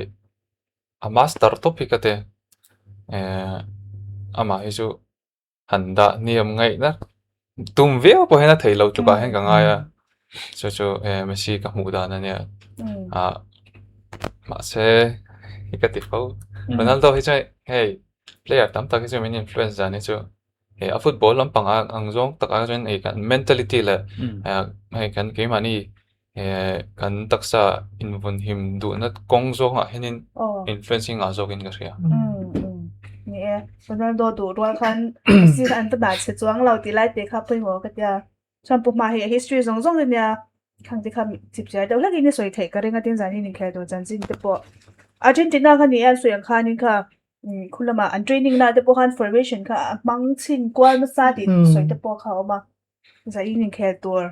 a master topic ka te ama hi chu handa niam ngai na tum veo po hena thei lo chu ba hen ka nga ya cho Messi ka mu da na nia ma se ka ti fo Ronaldo hi chai hey player tam tak hi chu min influence da ni chu a football lam pang ang zong tak a chen kan mentality la hai kan ke mani kan taksa invon him du na kong zo nga henin influencing a zo kin ka ria ni Ronaldo du ro khan Messi an ta da che chuang lo ti lai te kha poi ngo ka tia chan pu ma hi history zong zong nia khang ti kham chip chai do lagi ni soi thei ka renga tin zani ni khle do chan jin te po Argentina kha ni an soyang kha ni kha khulama an training na te po khan formation kha mang chin kwal ma sa di soi te po kha ma zai ni khle tor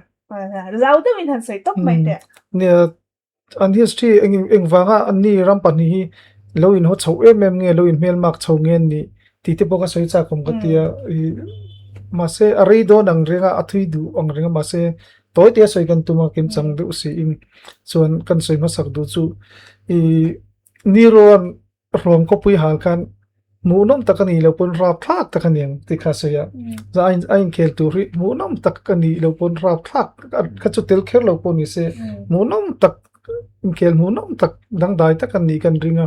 zau te min han soi top mai te ne an history eng wanga an ni ram pan hi lo in ho chho em nge lo in mel mak chho nge ni ti te boka soi cha kom ka tia mase arido nang renga athui du ang renga mase toy te soi kan tuma kim chang du si in chuan kan soi ma sak du chu i niron rom ko pui hal kan munom takani lo pon rap thak takaniang ti kha soya za ain khel tu ri munom takani lo pon rap thak ka chu tel kher lo pon ni se munom tak in khel munom tak dang dai takani kan ringa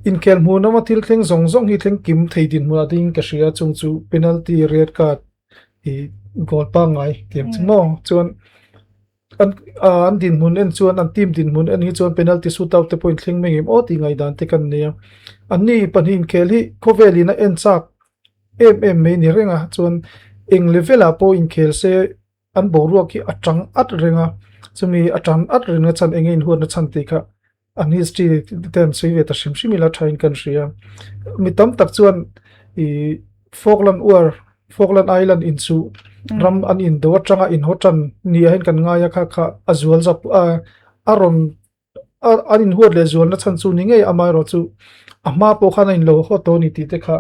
in khel munom atil thleng zong zong hi thleng kim theidin mu ading ka ria chung chu penalty red card i gol pa ngai tiam chmo chuan an din mun en chuan an team din mun en hi chuan penalty shootout te point thleng mengim o ti ngai dan te kan nia anni panin khel hi khovelina en chak me ni renga chuan eng level a po in khel se an boruak hi atang at renga chumi atang at renga chan engin huan na chan te kha an history ten sei ve ta sim simila thain kan ria mitam tak chuan i Falkland Island in chu ram an in do atanga in hotan ni hen kan nga ya kha azual zap aron an in huat le zual na chan chu ni ngei amai ro chu ama po khana in lo ho to ni ti te kha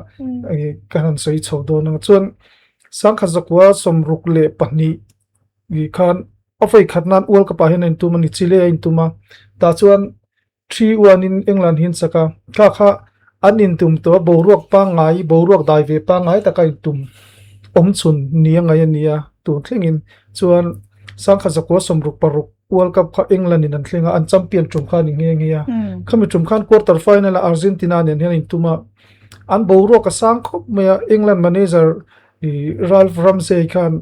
kan sei chho do na chuan sang kha zakwa som ruk le pani gi khan ofai khatnan ul ka pa hen in tu mani chile in tuma ta chuan 3-1 in England hin saka kha an in tum to boruak pa ngai boruak dai ve pa ngai ta kai tum chun nia ngai nia tu thlengin chuan sang kha zakwa som ruk paruk World Cup kha England in an thlenga an champion tum kha ni nge khami tum khan quarter final Argentina nen hen in tuma an boruak ka sang khop me England manager Ralph Ramsey khan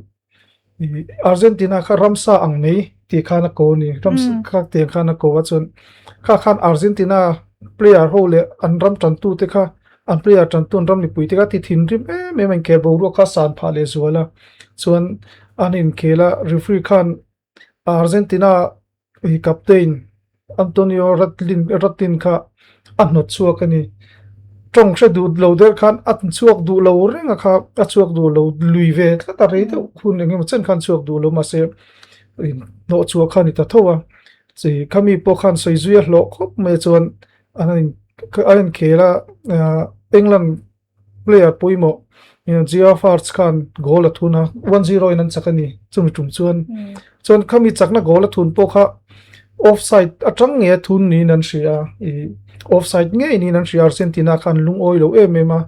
Argentina kha ramsa ang nei ti khana ko ni ramsa kha te khana ko wa chun khan Argentina player hole an ram tan tu te kha an player tan tu ram ni pui te ka ti thin rim me man ke boru kha san pha le zuala chuan anin khela referee khan Argentina captain Antonio Ratin kha anot chuak ani trong se du lo der khan at chuak du lo renga kha a chuak du lo lui ve ta re te khun nge chen khan chuak du lo ma se no chuak khan ta thowa chi khami po khan soi zuya lo khop me chuan an khela England player poimo Gia Farts khan goal athuna 1-0 in an chakani chumi tum chuan khami chakna goal athun po kha offside atang nge thun ni nan ria offside nge ni nan ria Argentina khan lung oilo emema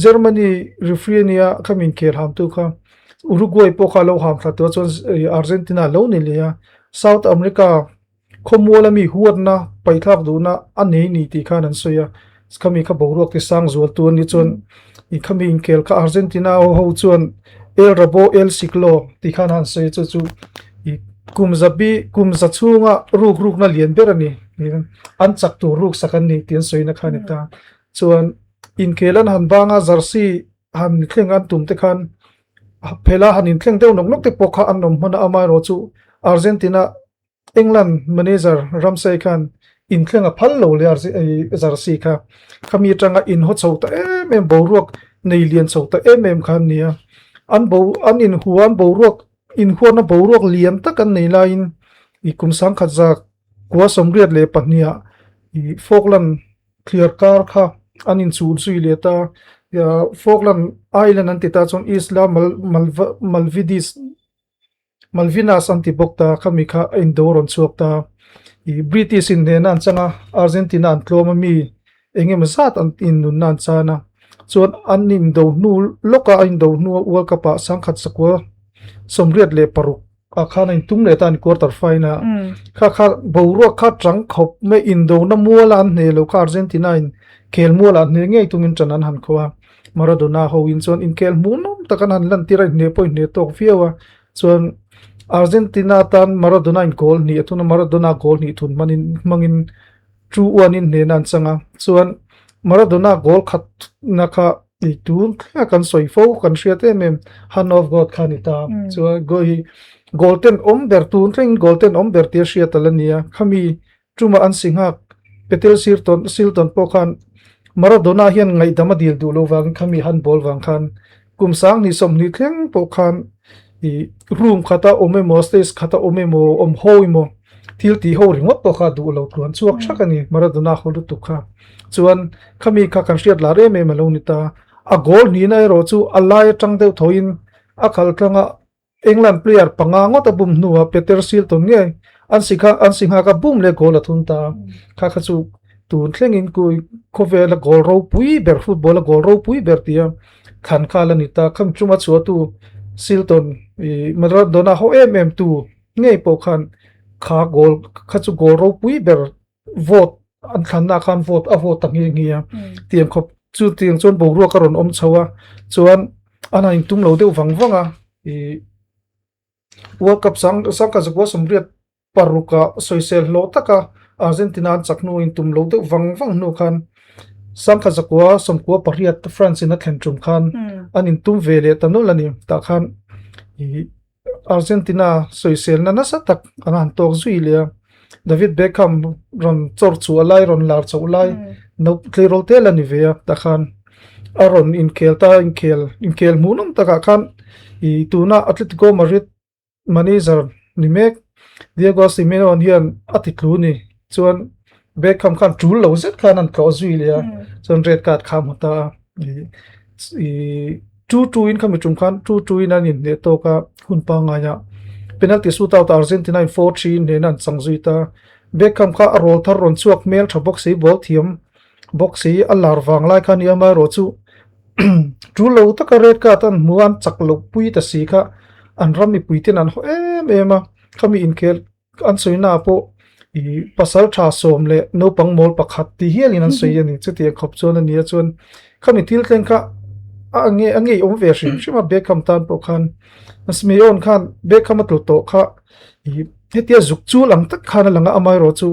Germany referee nia khamin khel ham tu kha Uruguay po kha lo ham thla to chuan Argentina lo ni lia South America khomola mi huatna paithak duna anei ni ti khan an soya khami kha boruak ti sang zual tu ni chuan i khami in kel kha Argentina ho chuan el rabo el siklo ti khan han sei chu i kumza chunga ruk na lian berani an chak tu ruk sakan ni tian soina khan ta chuan in kelan han banga jersey han thleng an tum te khan phela han in thleng deu nok te pokha an nom hona amai ro chu Argentina England manager Ramsey khan in thleng a phal lo le jersey kha khami tanga in ho chauta em boruak nei lian chauta em khan nia an in huan boruak in huan na boruak lian takan nei lain i kumsang khaza kwa somriat le pahnia i Falkland clear car kha an in chu sui le ta Falkland Island an tita chon Isla Malvinas antibokta khami kha indoron chuakta i British in ne nan changa Argentina an tloma mi engem zat an in nun nan chana chuan an in do nu loka in do nu World Cup sang khat sakwa somriat le paruk a khana in tum le tan quarter final kha boru kha trang khop me in do na muala an ne lo kha Argentina in kel muala ne ngei tumin chanan han khoa Maradona ho in chuan in kel munom takan han lan tira ne point ne tok fiawa chuan Argentina tan Maradona in goal ni atuna Maradona goal ni thun mangin 2-1 in ne nan changa chuan Maradona goal khat na kha i tur kan soifo kan hriate mem han of god khanita chuan golden ber tun tring golden ber tia hria talania khami tuma an singha petel silton pokhan Maradona hian ngai dama dil du lo wang khami han bol wang khan kumsang ni som ni thleng pokhan i room khata omemo stage khata omemo hoimo thil ti ho ringop to kha du lo tuan chuak thakani Maradona kholu tu kha chuan khami kha kan hriat la re me malonita a goal ni na ro chu alai tang deuh thoin a khal tanga England player pangango ta bum nuwa Peter Shilton nge an sikha ka bum le goal athun ta kha kha chu tun thlengin ku khovela goal ro pui ber football goal ro pui ber tia khan khala ni ta kham chuma chu tu Shilton Maradona ho tu nge po khan kha goal kha chu goal ro pui ber vote an khan na khan vote a vote tang ngi ya tiam khop chu tiang chon bo ro ka ron om chawa chuan ana in tum lo deuh wangwanga World Cup sang ka zakwa somriat paruka soisel lo taka Argentina chaknu in tum lo de wang nu khan sang ka zakwa somkwa pariat France in a thentrum khan an in tum vele tanolani ta khan Argentina soisel na nasa tak anan tok zuilia David Beckham ron chor chu alai ron lar chau lai no clearol tel ani ve ta khan aron in kel munum taka khan I tuna Atletico Madrid manager nimek Diego Simeone hian atikluni chuan Beckham khan tul lo zet khan an ko zuilia chuan red card kham ta 2-2 in khamitum khan 2-2 in an in ne to ka hunpa nga ya penalty shootout Argentina in 4-3 ne nan changzuita Beckham kha rol thar ron chuak mel tha box ei bol thiam box ei alar wang lai khan yama ro chu tul lo ta ka red card an muan chaklo pui ta si kha an rami puitin an ho ema khami in kel an soina po I pasal tha som le no pangmol pakhat ti hialin an soia ni chuti khop chon ani chon khami til tlen kha ange om ve shima Beckham tan po khan Simeone khan Beckham atlo to kha hetia zuk chu lang tak khana langa amai ro chu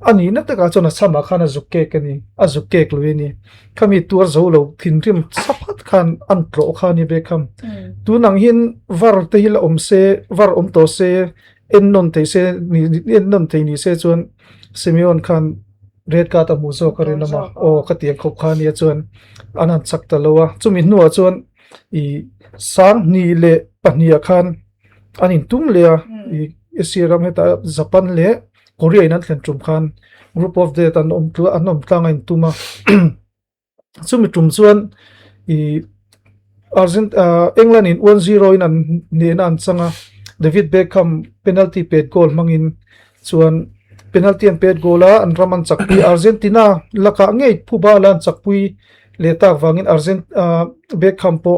ani na taka chona sama khana zukke kani azukke klweni khami tur zo lo thinrim saphat khan an tro khani Beckham tu nang hin var te hil omse var om to se en non te se ni se chuan Simeone khan red card a muzo karina ma o khatiang khop khani chuan anan chakta lowa chumi nuwa chuan I sang ni le pahnia khan anin tum le I esiram heta Japan le Korea in thlen khan group of death an om tlang in tuma chumi tum chuan I England in 1-0 in an ne an changa David Beckham penalty paid goal mangin chuan penalty and paid goal an raman chakpui Argentina laka ngei phubalan chakpui letak wangin Beckham po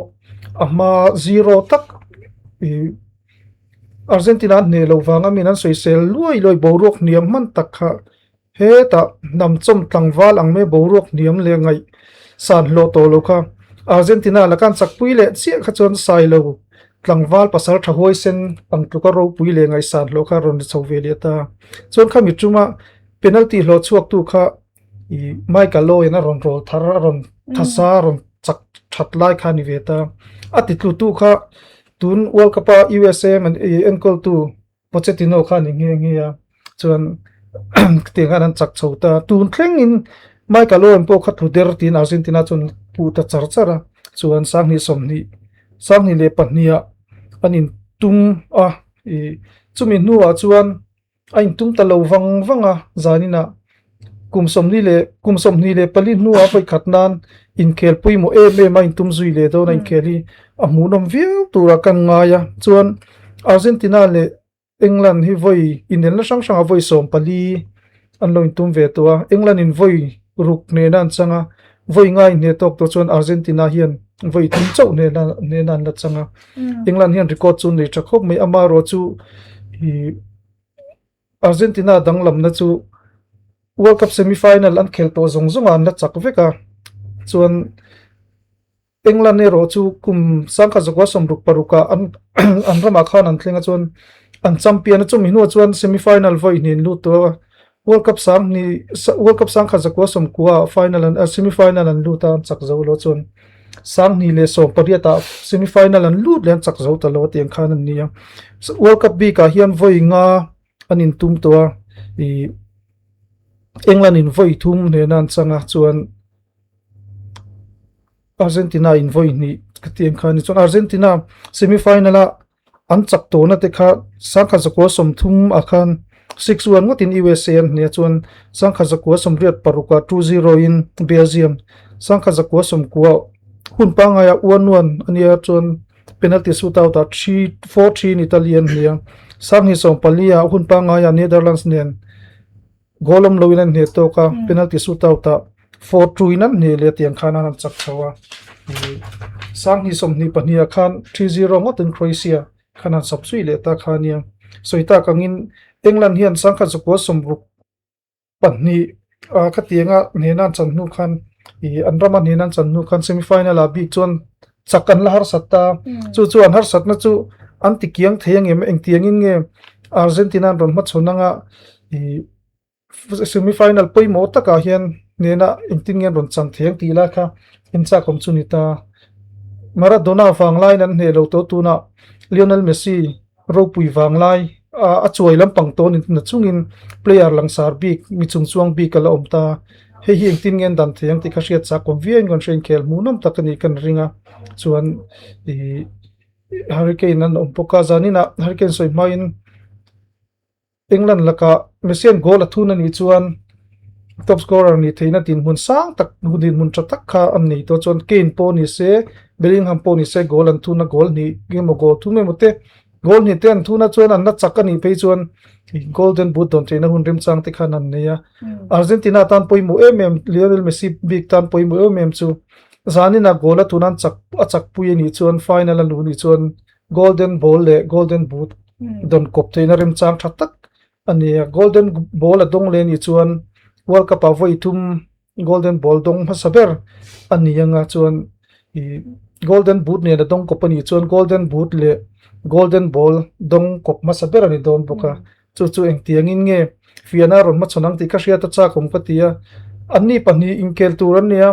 ama 0 tak Argentina ne lo wanga minan soisel loi borok niam man takha he ta nam chom tlangwal ang me borok niam le ngai san lo to lo kha Argentina lakan chakpui le chi kha chon sai lo tlangwal pasal thahoi sen pangtuka ro pui le ngai san lo kha ron chawveli ta chon khami chuma penalty lo chuak tu kha I Michael Lo ena ron rol thar ron thasa ron chak that lai kha ni veta atitlu tu kha tun World Cup USA and enkol tu Pochettino kha ni nge ya chon tenga nan chak chouta tun thleng in Michael Lo po kha thu der tin Argentina chon pu ta charchara chuan sang ni le pahnia anin tum chumi nuwa chuan ain tum ta lo wanga zanina kumsom ni le pali nuwa phoi khatnan in khel pui mo ma in tum zui le do na in kheli amunom viu tura kan nga ya chuan Argentina le England hi voi in la sang voi som pali an lo in tum ve to England in voi ruk ne nan changa voi ngai ne tok to chuan Argentina hian voi thum chau ne nan la changa England hian record chun le chakhop mai ama ro chu Argentina danglam na chu World Cup semi-final an khel to zong an la chak veka chuan England ne ro chu kum sangkha zakwa somruk paruka an rama khan an thlenga chuan an champion chu mi nu chuan semi-final voi nin lu to World Cup sang kha zakwa som kwa final and semi-final an lu ta chak zo lo chuan sang ni le som pariata semi-final an lu len chak zo ta lo tiang khan an nia World Cup bi ka hian voi nga anin tum to England in voi thum ne nan changa chuan Argentina in voi ni katiang khan chuan Argentina semi-final an chak to na te kha sangkha zakwa som thum akhan 6-1 ngotin USA ne chuan sangkha zakwa som riat paruka 2-0 in Belgium sangkha zakwa som kwa hun pa nga ya 1-1 ania chon penalty shootout ta 3-4-3 in Italian nia sang hi som palia hun pa nga ya Netherlands nen golom lowinan he to ka penalty shootout ta 4-2 inan ne le tiang khana nan chak chawa sang hi som ni pania khan 3-0 ngotin Croatia khanan sapsui le ta khania soita kangin England hian sang kha support somruk panni khatianga nenan channu khan i anrama nenan channu khan semifinal a bi chon chakan la har satta chu chu an har satna chu anti kiang theyang em engtiangin nge Argentina ron ma chonanga i semifinal poimo taka hian nena engtingian ron chang theyang ti la kha incha kom chunita Maradona wanglai nan he lo to tuna Lionel Messi ro pui wanglai a chuai lampang ton na chungin player langsar bik mi chungchuang bik kala omta he hi engtin ngen dan theng ti khasiat cha kom vien gon shen khel munam takani kan ringa chuan i hurricane an ompoka zanina hurricane soi main England laka Messi goal athuna ni chuan top scorer ni theina tin mun sang tak hudin mun chatak kha an nei to chon Kane po ni se Bellingham po ni se goal an thuna goal ni gemo go thume mote goal ni ten thuna chuan an na chakani pe chuan golden boot don trainer hun rim chang te khan an neya Argentina tan poimo Lionel Messi big tan poimo chu zanina goal atunan chak pui ni chuan final an ni chuan golden ball le golden boot don kop trainer rim chang thatak ania golden ball adong le ni chuan World Cup avoi thum golden ball dong hasaber anianga chuan i golden boot ne dong kopani chuan golden boot le golden ball dong kop masaber ani don boka chu eng tiangin nge fiana ron ma chonang ti khashia ta cha kom patia anni pani inkel turan nia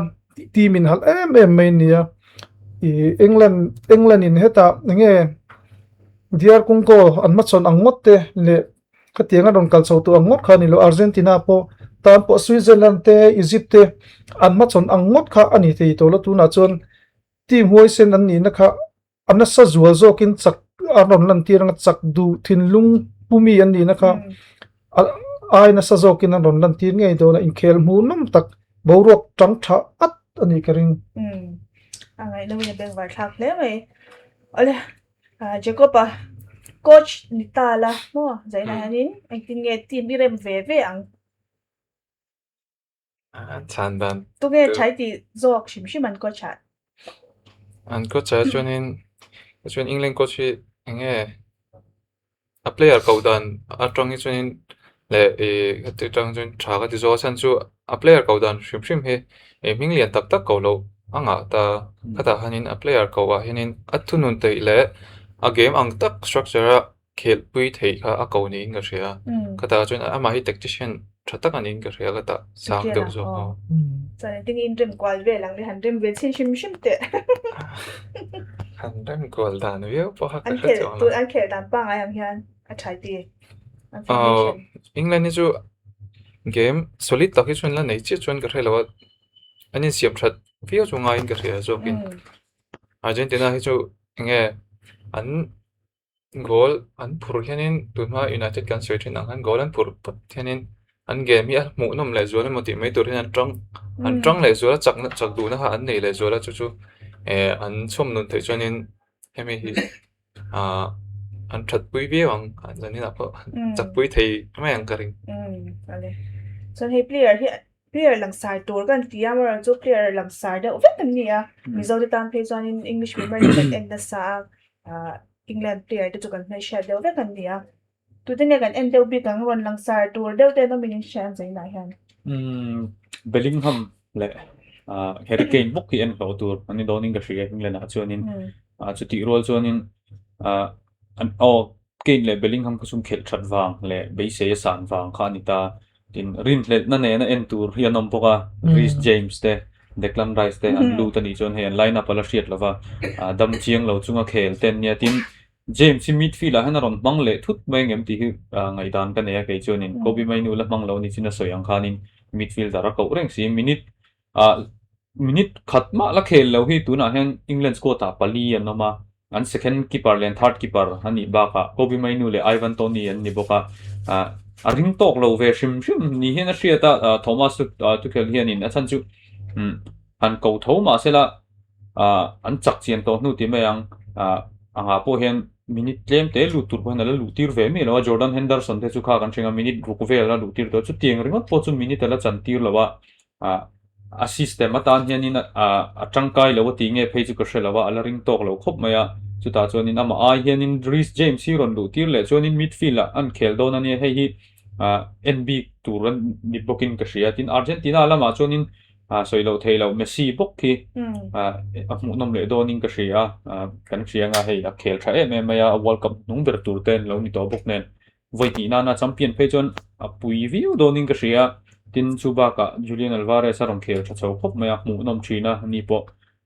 team in hal main nia i England in heta nge diar kungko an ma chon angot te le khatianga don kalso tu angot khani lo Argentina po tan po Switzerland te Egypt te an ma chon angot kha ani te to lo tu na chon team hoi sen an ni na kha anna sa zual zo kin chak aron lan tirang chak du thinlung pumi an ni na kha ai na sa zo kin aron lan tir ngai do na in khel mu nam tak borok tang tha at ani karing angai no ni beng war thak le mai ole Jacoba coach nitala mo zaina hanin engtin nge team bi rem ve ang chandan tu nge chai ti zok shim an coach hat an coach chuan England coach nge a player kaudan atang chuan le ti tang chuan thaga ti zo san chu a player kaudan shim he minglian tak tak ko lo anga ta khata hanin a player kawa hanin athunun te le a game ang tak structure khel pui thei kha a ko ni nga ria khata chuan ama hi tactician thatak anin ka ria ta sang deuh zo sa ting in rem kwal ve lang le han rem ve chin shim te han rem kwal dan ve po ha an khel tu an khel dan pa ngai ang hian a chai ti England ni chu game solid tak hi chuan la nei chi chuan ka hrelo anin siam that vio chu ngai ka ria zo kin Argentina hi chu nge an goal an phur hianin tunma United kan soi thin ang goal an phur pat hianin an game hi mu nom le zual moti mai tur hian an trong le zual chak du na ha an nei le zual chu an chom nun thei chuanin hemi hi an that pui ve wang an zanin apo chak pui thei mai ang karing ale so he player langsar tur kan tiamar chu player langsar da ovet kan nia mizo de tan pe chuan in English Premier League and the sa England player te chu kan mai share de ovet kan nia tu te ne kan endeu bi kan ron langsar tur deu te no minin shan zaina hian Bellingham le Hurricane book ki en lo tur ani doning ka shige England a chuanin chu ti rol chuanin an Kane le Bellingham ka sum khel that wang le beise san wang kha ni ta tin rin le na ne na en tur hianom poka Reece James te Declan Rice te an lu tani chon he line up ala hriat lova dam chiang lo chunga khel ten nia tin James midfield a hanaron mang le thut mai ngem ti ngai dan ka ne ke chonin Kobe Mainu la mang lo ni china soyang khanin midfield dara ko reng si minute khatma la khel lo hi tuna hen England score ta pali anoma an second keeper len third keeper hani ba ka Kobe Mainu le Ivan Toney an ni boka a ring tok lo ve shim ni hen a hriata Thomas Tuchel hian in a chan chu han ko tho ma sela an chak chian to nu ti mai ang anga po hian minute tlem te lu tur po na lu tir ve mi lo Jordan Henderson te chu kha kan chinga minute ruk ve la lu tir to chu tiang ringot po chu minute la chan tir lawa a system atan hian in a tangkai lo ti nge phei chu ka hrelawa ala ring tok lo khop maya chu ta chuan in ama ai hian in Reece James hi ron lu tir le chuan in midfield a an khel don ani hei hi NB turan ni bokin ka hria tin Argentina lama chuan in soilo theilo Messi bok hi a mu nom le donin ka hria kan hria nga hei a khel tha em em ya World Cup nung ber tur ten lo ni to bok nen voi ti na champion phei chuan a pui view donin ka hria tin chuba ka Julian Alvarez a rong khel tha chho khop maya mu nom thina ni po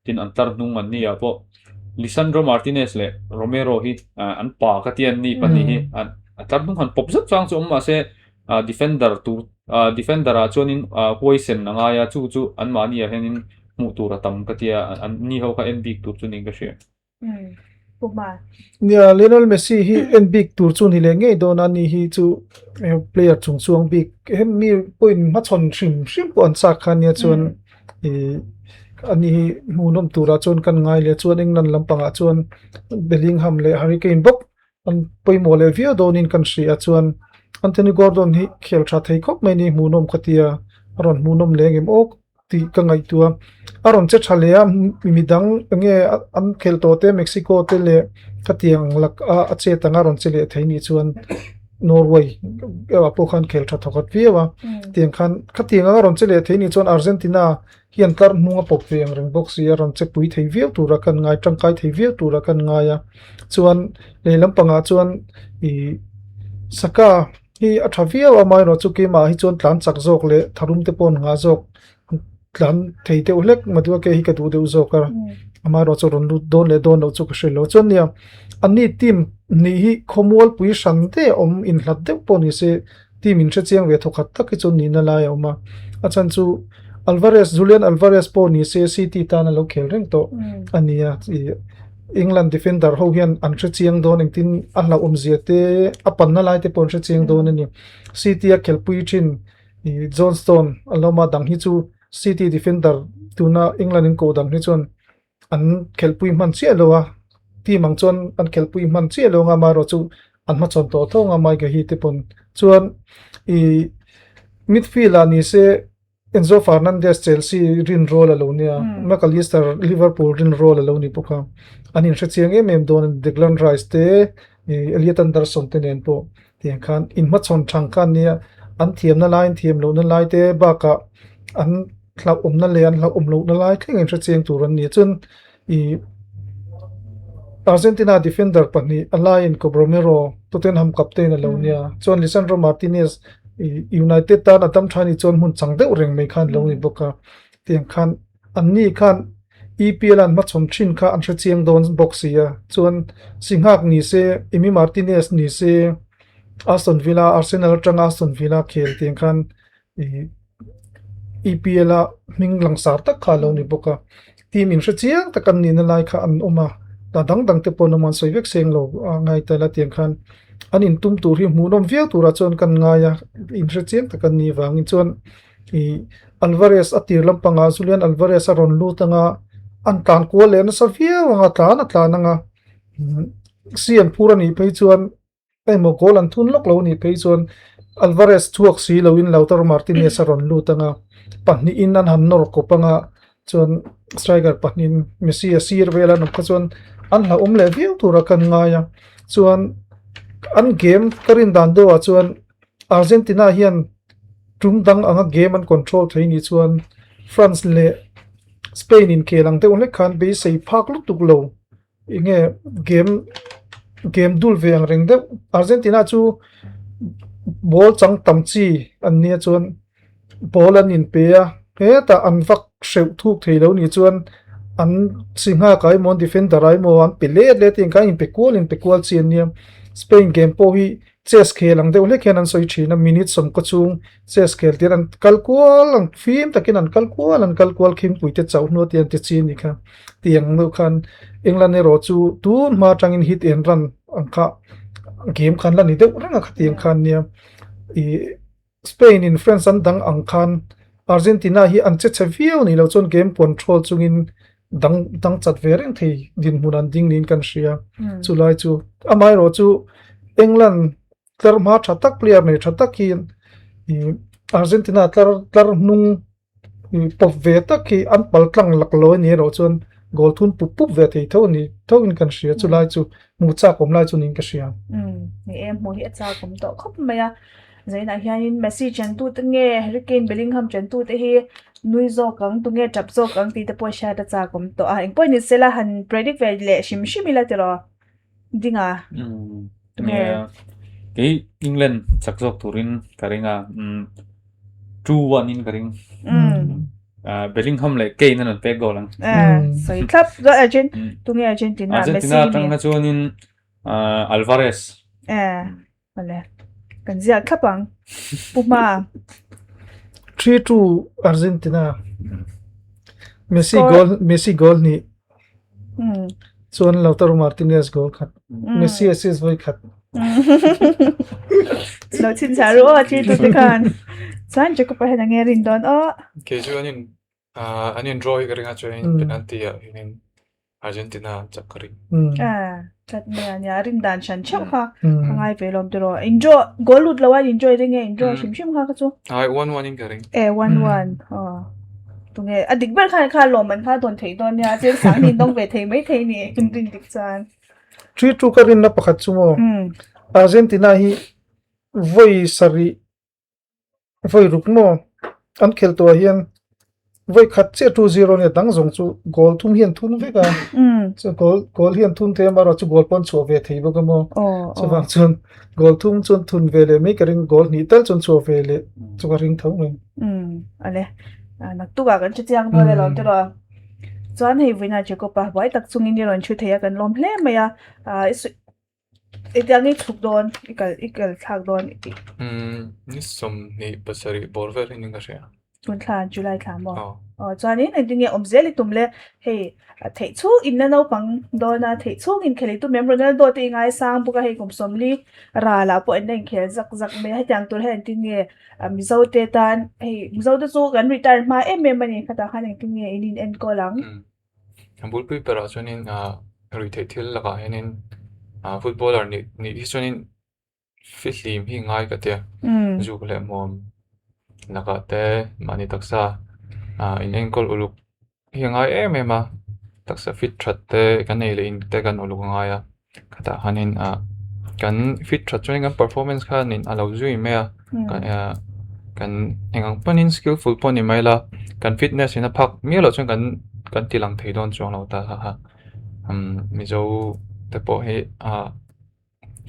tin antar nung an ni a po Lisandro Martinez le Romero hi an pa ka tian ni pani hi atar nung han pop zat chang chu ma se defender a chuanin poison anga ya chu an mani a henin mu tura tam ka tia an ni ho ka en big tur chu ning ka she Puma nia Lionel Messi hi en big tur chu ni le nge don ani hi chu player chung chuang big hem mi point ma chon shrim pon sa khan ya chuan ani hi munom tura chuan kan ngai le chuan England lampanga chuan Bellingham le Harry Kane bok an poimo le via donin kan hria chuan Anthony Gordon hi khel tha thei khop mai ni munom khatia aron munom lengem ok ti ka ngai tua aron che thalea midang nge an khel to te Mexico te le khatiang lak a che tanga ron che le thei ni chuan Norway po khan khel tha thokat viwa tiang khan khatiang ron che le thei ni chuan Argentina hian tar munga pop veng reng box ya ron che pui thei viu tura kan ngai tangkai thei viu tura kan ngaya chuan leilam panga chuan I Saka hi athavia wa mai ro chu ke ma hi chon tlan chak jok le tharum te pon nga jok tlan thei te ulek madua ke hi ka du de uzokar ama ro chu ron lu don le don lo chu ka shelo chon nia ani team ni hi khomol pui san te om in hlat de pon ni se team in chiang ve thokhat tak chon ni na la ya ma achan chu Julian Alvarez po ni se City ta na lo khel reng to ania England defender ho hian an chiang don eng tin a hla ziate apan na lai te pon chiang don ani City a khelpui chin Johnston aloma dang hi chu City defender tuna England in ko dang hi chon an khelpui man che lowa ti mang chon an khelpui man che lo nga ma ro chu an ma chon to tho nga mai ga hi te pon chuan midfield ani se Enzo Fernandez Chelsea rin roll alonia McAllister Liverpool rin roll aloni poka anin chiang em don Declan Rice te Elliot Anderson te nen po tiang khan in ma chon thang kan nia an thiam na line thiam lo na lai te ba ka an hlau na le an hlau lo na lai thing en chiang turan ni chun Argentina defender pani Alain Romero Tottenham captain alonia chon Lisandro Martinez United ta na tam thani chon mun changde reng mai khan lo ni boka tiang khan anni khan EPL an ma chom thin kha an chiang don boxia chuan singhak ni se Emi Martinez ni se Aston Villa Arsenal tang Aston Villa khel tiang khan EPL a ming langsar tak kha lo ni boka team in chiang takan ni na lai kha an oma ta dang te pon man soivek seng lo ngai ta la tiang khan an in tum tur hi munom viau tura chon kan ngaya interesting takan ni wangin chon Alvarez atir lampanga Julian Alvarez a ron lu tanga an tan ko le na savia wanga tlan nga sian pura ni pe chuan mo gol an thun lok lo ni pe chuan Alvarez chuak si lo in Lautaro Martinez a ron lu tanga pahni in an han nor ko panga chuan striker pahnin Messi a sir vela no ka chuan an la le viau tura kan ngaya chuan an game karin dan do a chuan Argentina hian tungdang anga game an control thei ni chuan France le Spain in kelang te onle khan be sei phak lu tuk lo inge game dul veng reng de Argentina chu ball chang tamchi an nia chuan ball an in pe a he ta an vak hreu thuk thei lo ni chuan an singha kai mon defender ai mo an pele le ting ka in pe kual chen nia Spain game po hi chess khelang de ole khenan soi thina minute som ko chung chess khel tir an kalkual an film takin an kalkual khim puite chau no tian te chin ni kha tiang no khan England ne ro chu tu ma tangin hit and run an kha game khan la ni de ranga kha tiang khan nia Spain in France an dang ang khan Argentina hi an che viau ni lo chon game control chungin dang chat ve reng thei din hunan ding nin kan ria chu lai chu amai ro chu England tlar ma thatak player nei thatak hi Argentina tlar nung pop ve tak ki an pal tlang lak lo ni ro chun gol thun pup ve thei tho ni tho in kan ria chu lai chu mu cha kom lai chu nin ka ria ni em mo hi cha kom to khop maya zaina hianin Messi chen tu te nge Hurricane Bellingham chen tu te hi nui zo kang tu nge tap zo kang ti te po sha ta cha kom to a eng point ni sela han predict ve le shim ila te ro dinga yeah cái England chắc dọc turin karinga 2-1 in karing Bellingham le kay na nan pe goal lang so i club do tu nge Argentina Messi tang na chuan in Alvarez vale kan zia khapang puma 3-2 Argentina Messi goal ni chuan Lautaro Martinez goal khat Messi assist voi khat lo chin charu o chi tu te khan chan je ko pa hena nge rin don o ke chu anin draw hi karinga chuan penalty a in Argentina chakari chat me anya rin dan chan cheu kha ngai ve lom te ro enjoy goal lut lawa enjoy ring enjoy shim kha ka chu 1-1 in karing 1-1 tu nge adik ber kha lo man kha don thei don ya che sang nin dong ve thei mai thei ni kin rin dik chan 3-2 karin na pakhat chumo Argentina hi voi sari voi rukmo an khel to hian voi khat che 2-0 ne dang zong chu goal thum hian thun veka so goal hian thun the maro chu goal pon chu ve thei bo mo so wang chun goal thum chun thun ve le me karing goal ni tal chun chu ve le chu ka ring thau men ale nak tu ga kan chu chiang do le lom te ro chuan hei vina che ko pa boy tak chung in ron chu theya kan lom hle maya itangi thuk don ikal thak don ni som ni pasari borver in nga ria chun thlan July thla mo chuan in ending omzeli tumle hei thei chu in na no pang dona thei chu in kheli tu mem Ronaldo te ngai sang buka hei kum somli ra la po ending khel zak me ha tang tur hen tin nge mizo te tan hei mizo te chu kan retire ma em mani khata khan tin nge in en ko lang ambul pi para chuanin ri thei thil laka henin footballer ni chuanin fitlim hi ngai ka te zu le mom laka te mani taksa in ankle uluk hi ngai ma taksa fit that te kan nei le in te kan uluk ngai a khata hanin kan fit that chuanin kan performance khan in alo zui me kan engang panin skillful poni mai la kan fitness in a phak mi lo chuan kan tilang thei don chuang lo ta ha mizo te po hi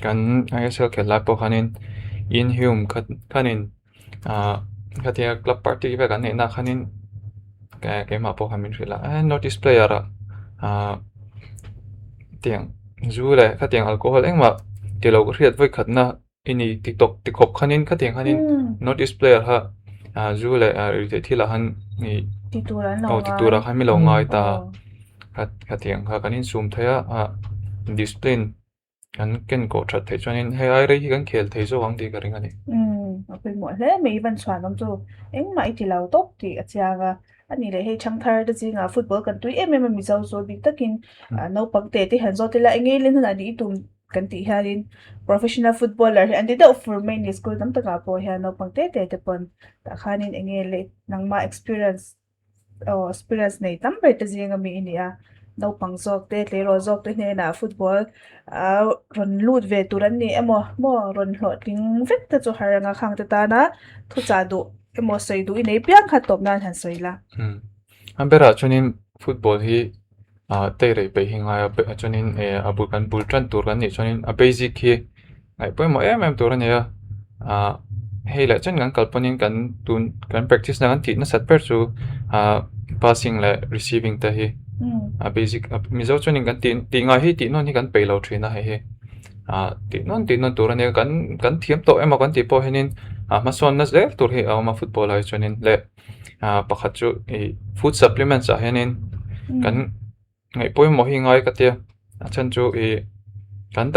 kan ISL khel lai po khanin in hum khanin khatia club party ve kan na khanin ke ma po khamin rila notice player tiang zule khatiang alcohol engma tilo riat voi khatna ini tiktok tikhop khanin khanin notice player ha zule ri thila han ni titura khan mi lo ngai ta khatiang kha kanin sum thaya discipline kan ken ko that thei chuanin he ai rei hi kan khel thei zo ang ti ka ring ani apoi mo hle me ban chwan lam chu eng mai ti lau tok ti achianga ani le he chang thar da jinga football kan tui mi zo zo bi takin no pagte ti han zo ti la engei len na ni tum kan ti harin professional footballer and da for main school dam ta ka po ha no pagte te pon ta khanin engei le nangma experience nei tam be ta jinga mi inia no pang zok te tle ro zok te ne na football ron lut ve turan ni emo mo ron hlo ting vek ta chu haranga khang ta ta na thu cha du emo sei du inei piang kha top nan han soila ambera chunin football hi te rei pe hinga chunin abu kan bul tran tur kan ni chunin a basic hi ai poi mo tur ani hei la chen ngang kalpanin kan practice na kan ti na sat per chu passing la receiving ta hi basic mizo chuanin kan ti ngai hi ti non hi kan pe lo thina he ti non tur ani kan thiam to ema kan ti po henin ma son na zel tur hi ma football ai chuanin le pakhat chu food supplements a henin kan ngai poi mo hi ngai ka tia chan chu kan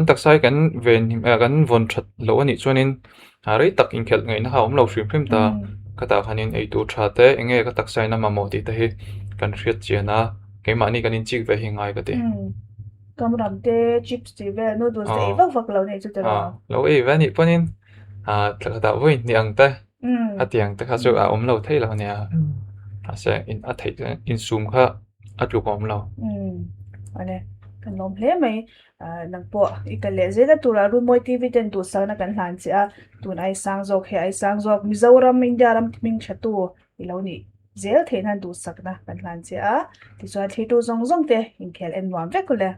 taksa kan ven kan von that lo ani chuanin rei tak in khel ngai na ha om lo shrim phim ta kata khanin ei tu tha te enge ka taksai na mamo ti te hi kan hriat chiana keima ni kanin chik ve hi ngai ka ti kamram te chips ti ve noodles te vak vak lo nei chu te lo ei ve ni panin kata voi ni ang te atiang te kha chu a om lo thei lo nia a se in a thei in zoom kha atu kom lo ane kan lom hle mai nang po ikale zeda tura Runmawi TV ten tu sana kan hlan cha tun ai sang jok he ai sang jok Mizoram India ram timing thatu iloni zel thein han tu sakna kan hlan cha ti chwa theitu zong zong te in khel en nuam ve kule